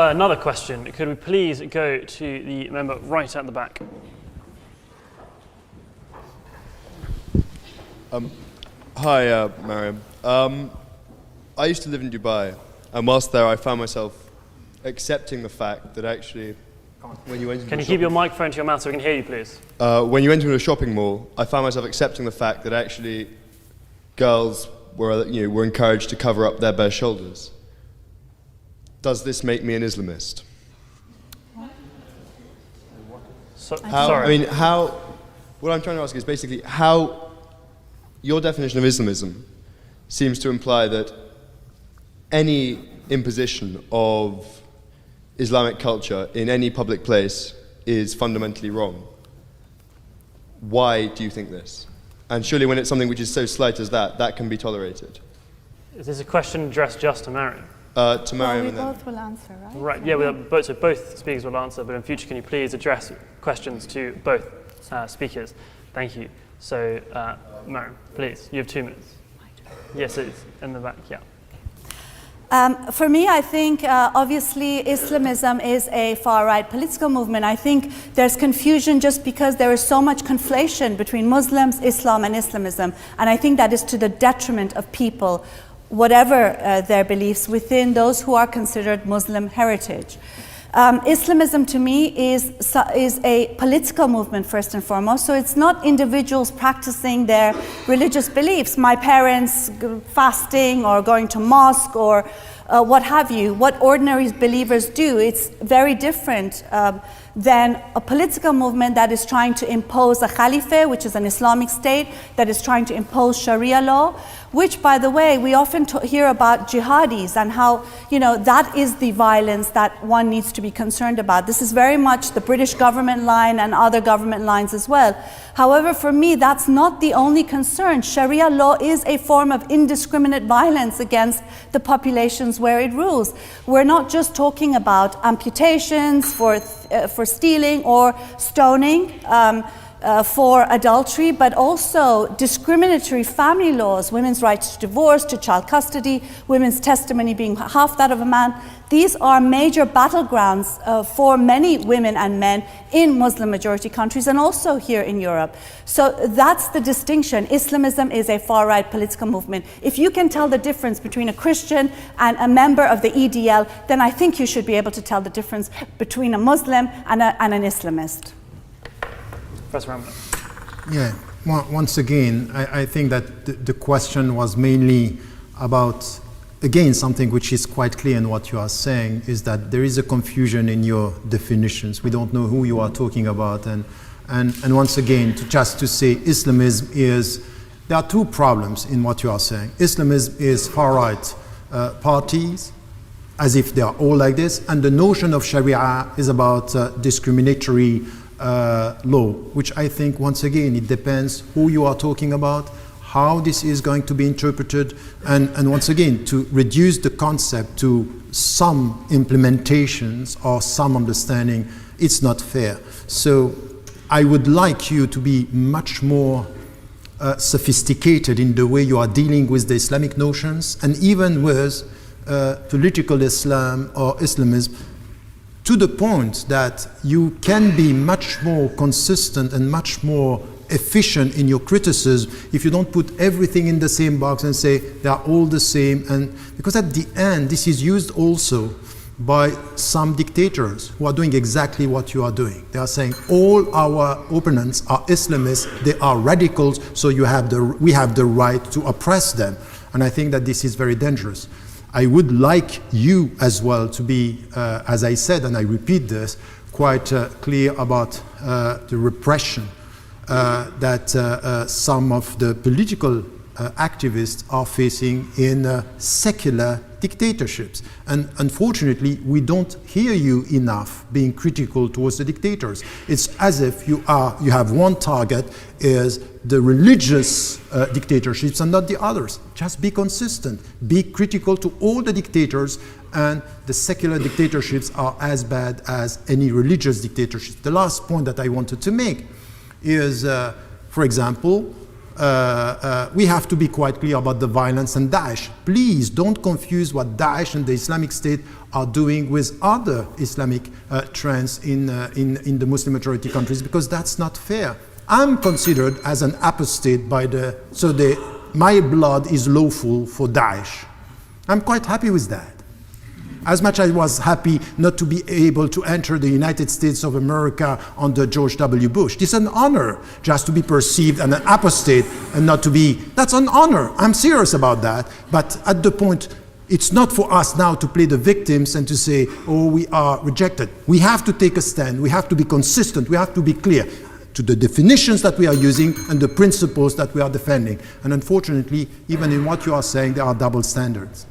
another question. Could we please go to the member right at the back? Hi, Mariam. I used to live in Dubai, and whilst there I found myself accepting the fact that actually when you went into Can you keep your microphone to your mouth so we can hear you, please? When you enter into a shopping mall, I found myself accepting the fact that actually girls were encouraged to cover up their bare shoulders. Does this make me an Islamist? Sorry. What I'm trying to ask is basically how your definition of Islamism seems to imply that any imposition of Islamic culture in any public place is fundamentally wrong. Why do you think this? And surely when it's something which is so slight as that, that can be tolerated. Is this a question addressed just to Mariam? To Mariam, we both will answer, right? Right, yeah, both speakers will answer, but in future can you please address questions to both speakers? Thank you. So, Mariam, please, you have 2 minutes. Yes, it's in the back, yeah. For me, I think obviously Islamism is a far-right political movement. I think there's confusion just because there is so much conflation between Muslims, Islam, and Islamism. And I think that is to the detriment of people, whatever their beliefs, within those who are considered Muslim heritage. Islamism to me is a political movement first and foremost, so it's not individuals practicing their religious beliefs, my parents fasting or going to mosque or what have you, what ordinary believers do. It's very different than a political movement that is trying to impose a caliphate, which is an Islamic state, that is trying to impose Sharia law, which, by the way, we often hear about jihadis and how, that is the violence that one needs to be concerned about. This is very much the British government line and other government lines as well. However, for me, that's not the only concern. Sharia law is a form of indiscriminate violence against the populations where it rules. We're not just talking about amputations for stealing or stoning. for adultery, but also discriminatory family laws, women's rights to divorce, to child custody, women's testimony being half that of a man. These are major battlegrounds for many women and men in Muslim majority countries and also here in Europe. So that's the distinction. Islamism is a far-right political movement. If you can tell the difference between a Christian and a member of the EDL, then I think you should be able to tell the difference between a Muslim and an Islamist. Professor Ramadan. Yeah, once again, I think that the question was mainly about, again, something which is quite clear in what you are saying, is that there is a confusion in your definitions. We don't know who you are talking about. And once again, just to say Islamism is, there are two problems in what you are saying. Islamism is far-right parties, as if they are all like this, and the notion of Sharia is about discriminatory law, which I think, once again, it depends who you are talking about, how this is going to be interpreted, and once again, to reduce the concept to some implementations or some understanding, it's not fair. So I would like you to be much more sophisticated in the way you are dealing with the Islamic notions, and even with political Islam or Islamism, to the point that you can be much more consistent and much more efficient in your criticism if you don't put everything in the same box and say they are all the same. And because at the end, this is used also by some dictators who are doing exactly what you are doing. They are saying all our opponents are Islamists, they are radicals, so we have the right to oppress them. And I think that this is very dangerous. I would like you as well to be, as I said, and I repeat this, quite clear about the repression that some of the political activists are facing in secular dictatorships. And unfortunately, we don't hear you enough being critical towards the dictators. It's as if you have one target, is the religious dictatorships and not the others. Just be consistent. Be critical to all the dictators, and the secular dictatorships are as bad as any religious dictatorships. The last point that I wanted to make is, for example, we have to be quite clear about the violence and Daesh. Please don't confuse what Daesh and the Islamic State are doing with other Islamic trends in the Muslim majority countries, because that's not fair. I'm considered as an apostate my blood is lawful for Daesh. I'm quite happy with that. As much as I was happy not to be able to enter the United States of America under George W. Bush. It's an honor just to be perceived as an apostate and not to be, that's an honor. I'm serious about that. But at the point, it's not for us now to play the victims and to say, oh, we are rejected. We have to take a stand. We have to be consistent. We have to be clear to the definitions that we are using and the principles that we are defending. And unfortunately, even in what you are saying, there are double standards.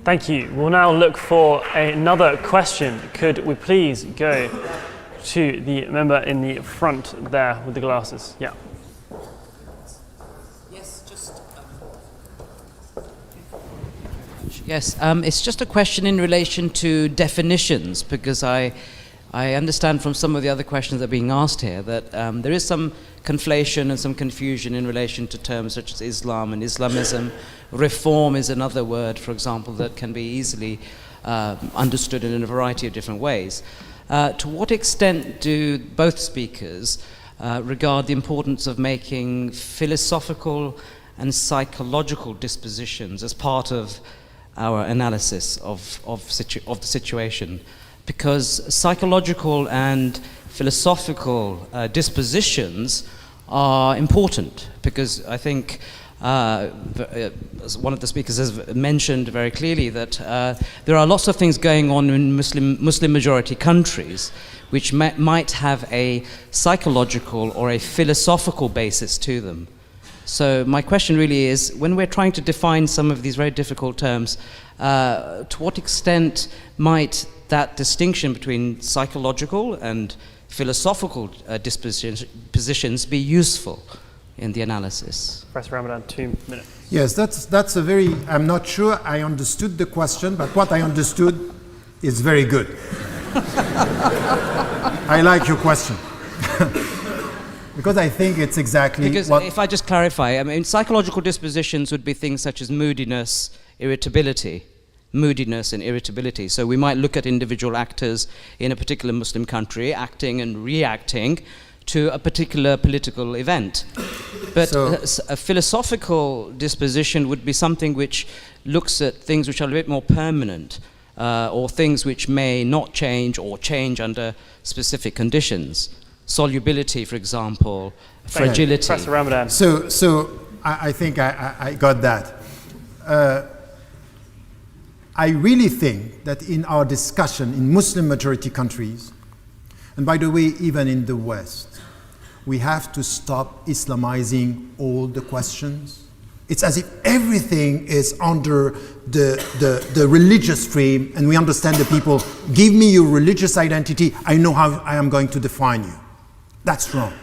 Thank you. We'll now look for another question. Could we please go to the member in the front there with the glasses? Yeah. Yes, it's just a question in relation to definitions, because I understand from some of the other questions that are being asked here that there is some conflation and some confusion in relation to terms such as Islam and Islamism. Reform is another word, for example, that can be easily understood in a variety of different ways. To what extent do both speakers regard the importance of making philosophical and psychological dispositions as part of our analysis of the situation? Because psychological and philosophical dispositions are important, because I think as one of the speakers has mentioned very clearly that there are lots of things going on in Muslim majority countries which might have a psychological or a philosophical basis to them. So my question really is, when we're trying to define some of these very difficult terms, to what extent might that distinction between psychological and philosophical positions be useful in the analysis? Professor Ramadan, 2 minutes. Yes, that's a very, I'm not sure I understood the question, but what I understood is very good. I like your question. Because I think it's exactly Because what... if I just clarify, I mean, psychological dispositions would be things such as moodiness, irritability. Moodiness and irritability. So we might look at individual actors in a particular Muslim country acting and reacting to a particular political event. But a philosophical disposition would be something which looks at things which are a bit more permanent, or things which may not change or change under specific conditions. Solubility, for example, fragility. Professor Ramadan. So I think I got that. I really think that in our discussion in Muslim majority countries, and by the way, even in the West, we have to stop Islamizing all the questions. It's as if everything is under the religious frame, and we understand the people, give me your religious identity, I know how I am going to define you. That's wrong.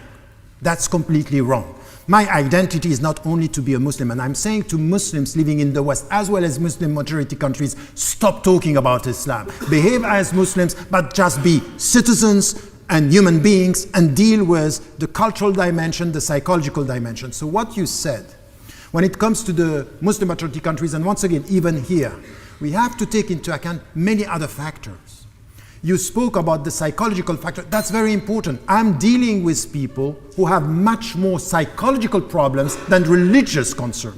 That's completely wrong. My identity is not only to be a Muslim, and I'm saying to Muslims living in the West, as well as Muslim majority countries, stop talking about Islam. Behave as Muslims, but just be citizens and human beings and deal with the cultural dimension, the psychological dimension. So what you said, when it comes to the Muslim majority countries, and once again, even here, we have to take into account many other factors. You spoke about the psychological factor. That's very important. I'm dealing with people who have much more psychological problems than religious concern.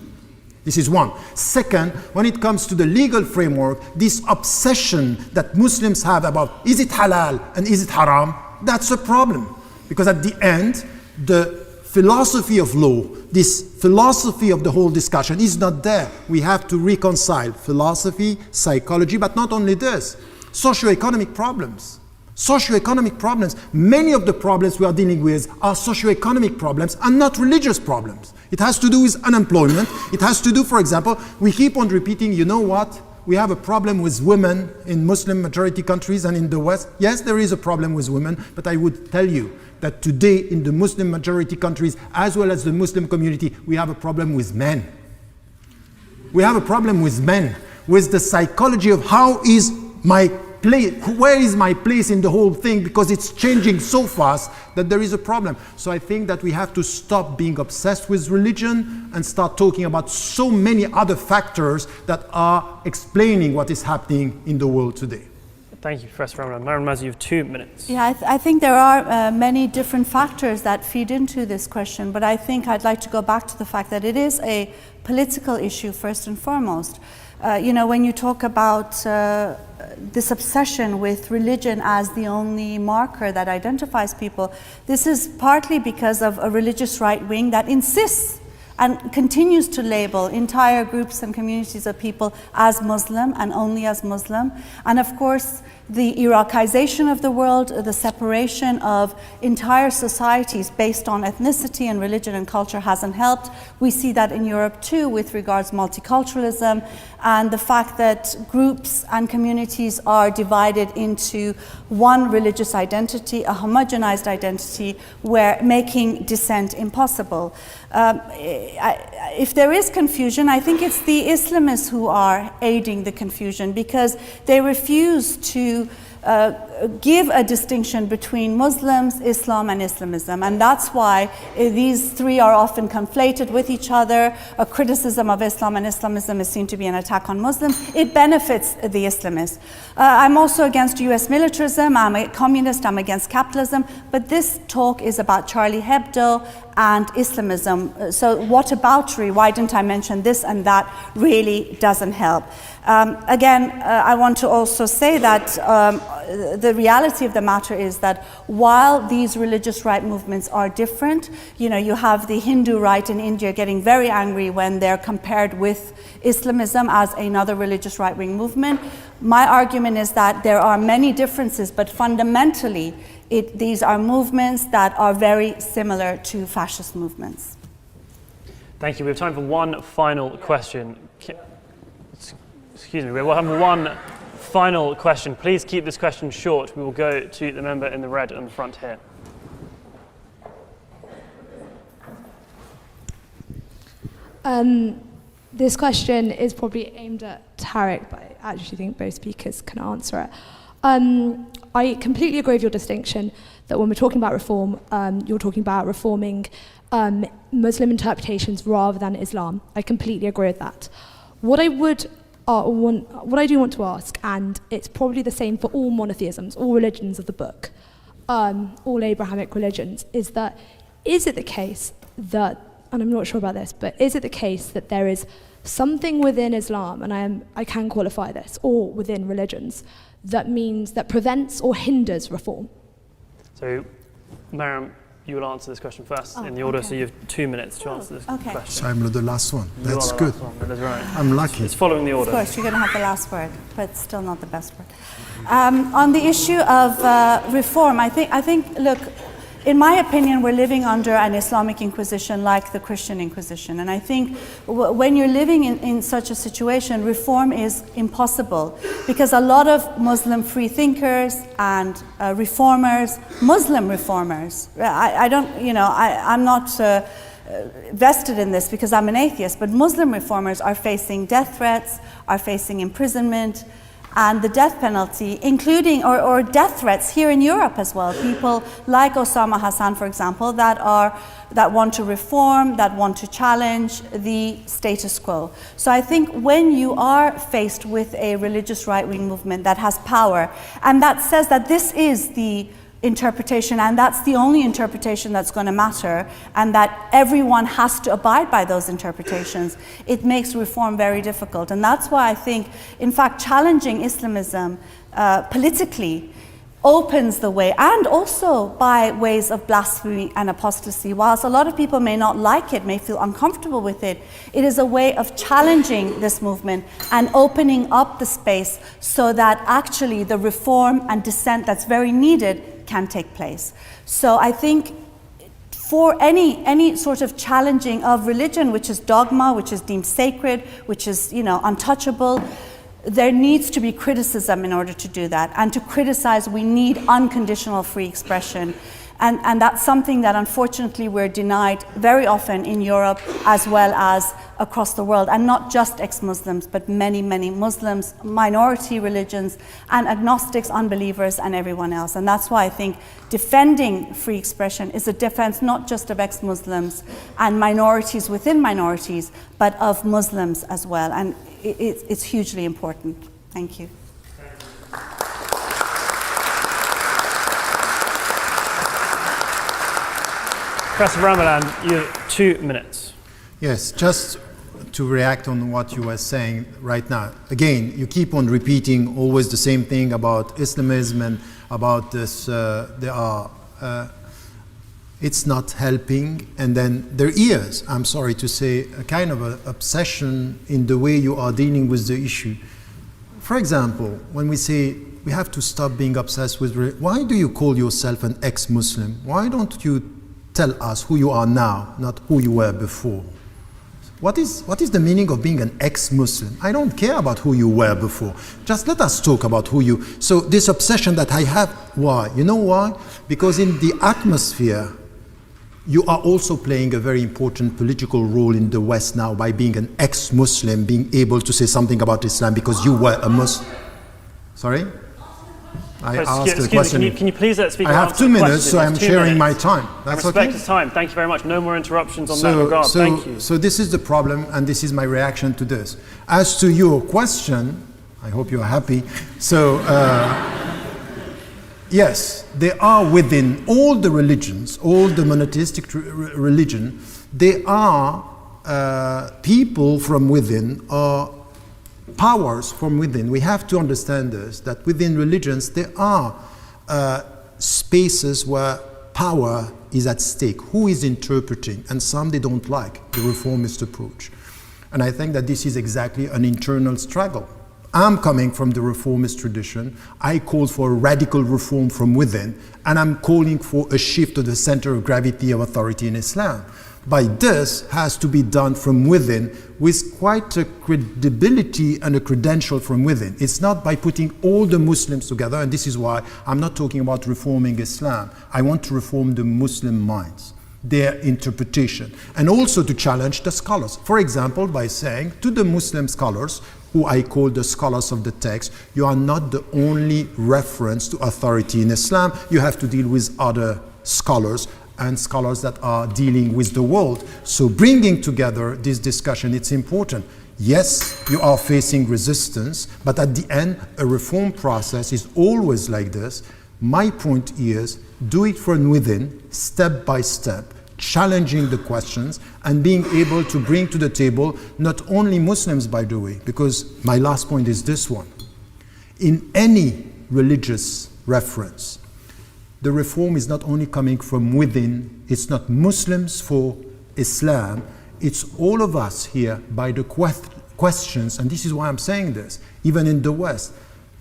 This is one. Second, when it comes to the legal framework, this obsession that Muslims have about is it halal and is it haram, that's a problem. Because at the end, the philosophy of law, this philosophy of the whole discussion is not there. We have to reconcile philosophy, psychology, but not only this. Socioeconomic problems. Socioeconomic problems. Many of the problems we are dealing with are socioeconomic problems and not religious problems. It has to do with unemployment. It has to do, for example, we keep on repeating, you know what? We have a problem with women in Muslim majority countries and in the West. Yes, there is a problem with women, but I would tell you that today in the Muslim majority countries, as well as the Muslim community, we have a problem with men. We have a problem with men, with the psychology of how is my place, where is my place in the whole thing, because it's changing so fast that there is a problem. So I think that we have to stop being obsessed with religion and start talking about so many other factors that are explaining what is happening in the world today. Thank you, Professor Ramadan. Myron Mazzi, you have 2 minutes. Yeah, I think there are many different factors that feed into this question, but I think I'd like to go back to the fact that it is a political issue first and foremost. You know, when you talk about this obsession with religion as the only marker that identifies people, this is partly because of a religious right wing that insists and continues to label entire groups and communities of people as Muslim and only as Muslim. And of course, the Iraqization of the world, the separation of entire societies based on ethnicity and religion and culture hasn't helped. We see that in Europe too with regards to multiculturalism and the fact that groups and communities are divided into one religious identity, a homogenized identity, where making dissent impossible. If there is confusion, I think it's the Islamists who are aiding the confusion because they refuse to give a distinction between Muslims, Islam, and Islamism. And that's why these three are often conflated with each other. A criticism of Islam and Islamism is seen to be an attack on Muslims. It benefits the Islamists. I'm also against US militarism, I'm a communist, I'm against capitalism, but this talk is about Charlie Hebdo and Islamism. So whataboutery, why didn't I mention this and that, really doesn't help. Again, I want to also say that the reality of the matter is that while these religious right movements are different, you know, you have the Hindu right in India getting very angry when they're compared with Islamism as another religious right-wing movement. My argument is that there are many differences, but fundamentally, these are movements that are very similar to fascist movements. Thank you. We have time for one final question. Excuse me, we will have one final question. Please keep this question short. We will go to the member in the red on the front here. This question is probably aimed at Tarek, but I actually think both speakers can answer it. I completely agree with your distinction that when we're talking about reform, you're talking about reforming Muslim interpretations rather than Islam. I completely agree with that. What I do want to ask, and it's probably the same for all monotheisms, all religions of the book, all Abrahamic religions, is it the case that, and I'm not sure about this, but is it the case that there is something within Islam, and I can qualify this, or within religions, that prevents or hinders reform? So, Mariam, you will answer this question first in the order, so you have 2 minutes to answer this question. So I'm the last one. You That's are the good. last one, that's right. I'm lucky. It's following the order. Of course, you're going to have the last word, but still not the best word. On the issue of reform, I think, look, in my opinion, we're living under an Islamic Inquisition like the Christian Inquisition. And I think when you're living in such a situation, reform is impossible because a lot of Muslim free thinkers and reformers, Muslim reformers, I'm not vested in this because I'm an atheist, but Muslim reformers are facing death threats, are facing imprisonment, and the death penalty, including, or death threats here in Europe as well. People like Osama Hassan, for example, that want to reform, that want to challenge the status quo. So I think when you are faced with a religious right-wing movement that has power, and that says that this is the interpretation, and that's the only interpretation that's going to matter, and that everyone has to abide by those interpretations, it makes reform very difficult. And that's why I think, in fact, challenging Islamism politically opens the way, and also by ways of blasphemy and apostasy. Whilst a lot of people may not like it, may feel uncomfortable with it, it is a way of challenging this movement and opening up the space so that actually the reform and dissent that's very needed can take place. So I think for any sort of challenging of religion, which is dogma, which is deemed sacred, which is untouchable, there needs to be criticism in order to do that. And to criticize, we need unconditional free expression. And that's something that unfortunately we're denied very often in Europe as well as across the world. And not just ex-Muslims, but many, many Muslims, minority religions, and agnostics, unbelievers, and everyone else. And that's why I think defending free expression is a defense not just of ex-Muslims and minorities within minorities, but of Muslims as well. And it's hugely important. Thank you. Professor Ramadan, you have 2 minutes. Yes, just to react on what you were saying right now. Again, you keep on repeating always the same thing about Islamism and about this, it's not helping. And then there is, I'm sorry to say, a kind of an obsession in the way you are dealing with the issue. For example, when we say we have to stop being obsessed with, why do you call yourself an ex-Muslim? Why don't you tell us who you are now, not who you were before? What is the meaning of being an ex-Muslim? I don't care about who you were before. Just let us talk about who you... So this obsession that I have, why? You know why? Because in the atmosphere, you are also playing a very important political role in the West now by being an ex-Muslim, being able to say something about Islam because you were a Muslim. Sorry? I asked the question. Can you please let speaker I have 2 minutes, so I'm sharing my time. That's okay. Respect his time. Thank you very much. No more interruptions on that regard. Thank you. So this is the problem, and this is my reaction to this. As to your question, I hope you're happy. So, yes, there are within all the religions, all the monotheistic religion, there are people from within, or powers from within. We have to understand this, that within religions there are spaces where power is at stake. Who is interpreting? And some they don't like the reformist approach. And I think that this is exactly an internal struggle. I'm coming from the reformist tradition. I call for radical reform from within, and I'm calling for a shift of the center of gravity of authority in Islam. But this has to be done from within with quite a credibility and a credential from within. It's not by putting all the Muslims together, and this is why I'm not talking about reforming Islam. I want to reform the Muslim minds. their interpretation, and also to challenge the scholars. For example, by saying to the Muslim scholars, who I call the scholars of the text, you are not the only reference to authority in Islam. You have to deal with other scholars and scholars that are dealing with the world. So bringing together this discussion, it's important. Yes, you are facing resistance, but at the end, a reform process is always like this. My point is, do it from within, step by step, challenging the questions and being able to bring to the table not only Muslims, by the way, because my last point is this one. In any religious reference, the reform is not only coming from within, it's not Muslims for Islam, it's all of us here by the questions, and this is why I'm saying this, even in the West,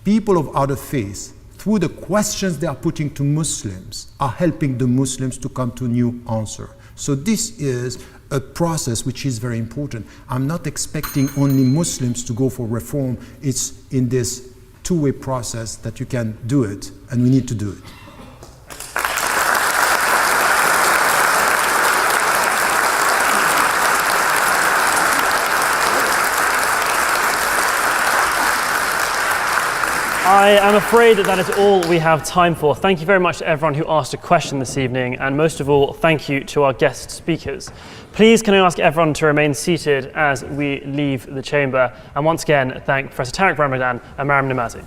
people of other faiths, through the questions they are putting to Muslims, are helping the Muslims to come to a new answer. So this is a process which is very important. I'm not expecting only Muslims to go for reform. It's in this two-way process that you can do it, and we need to do it. I am afraid that is all we have time for. Thank you very much to everyone who asked a question this evening, and most of all, thank you to our guest speakers. Please can I ask everyone to remain seated as we leave the chamber, and once again, thank Professor Tariq Ramadan and Mariam Namazi.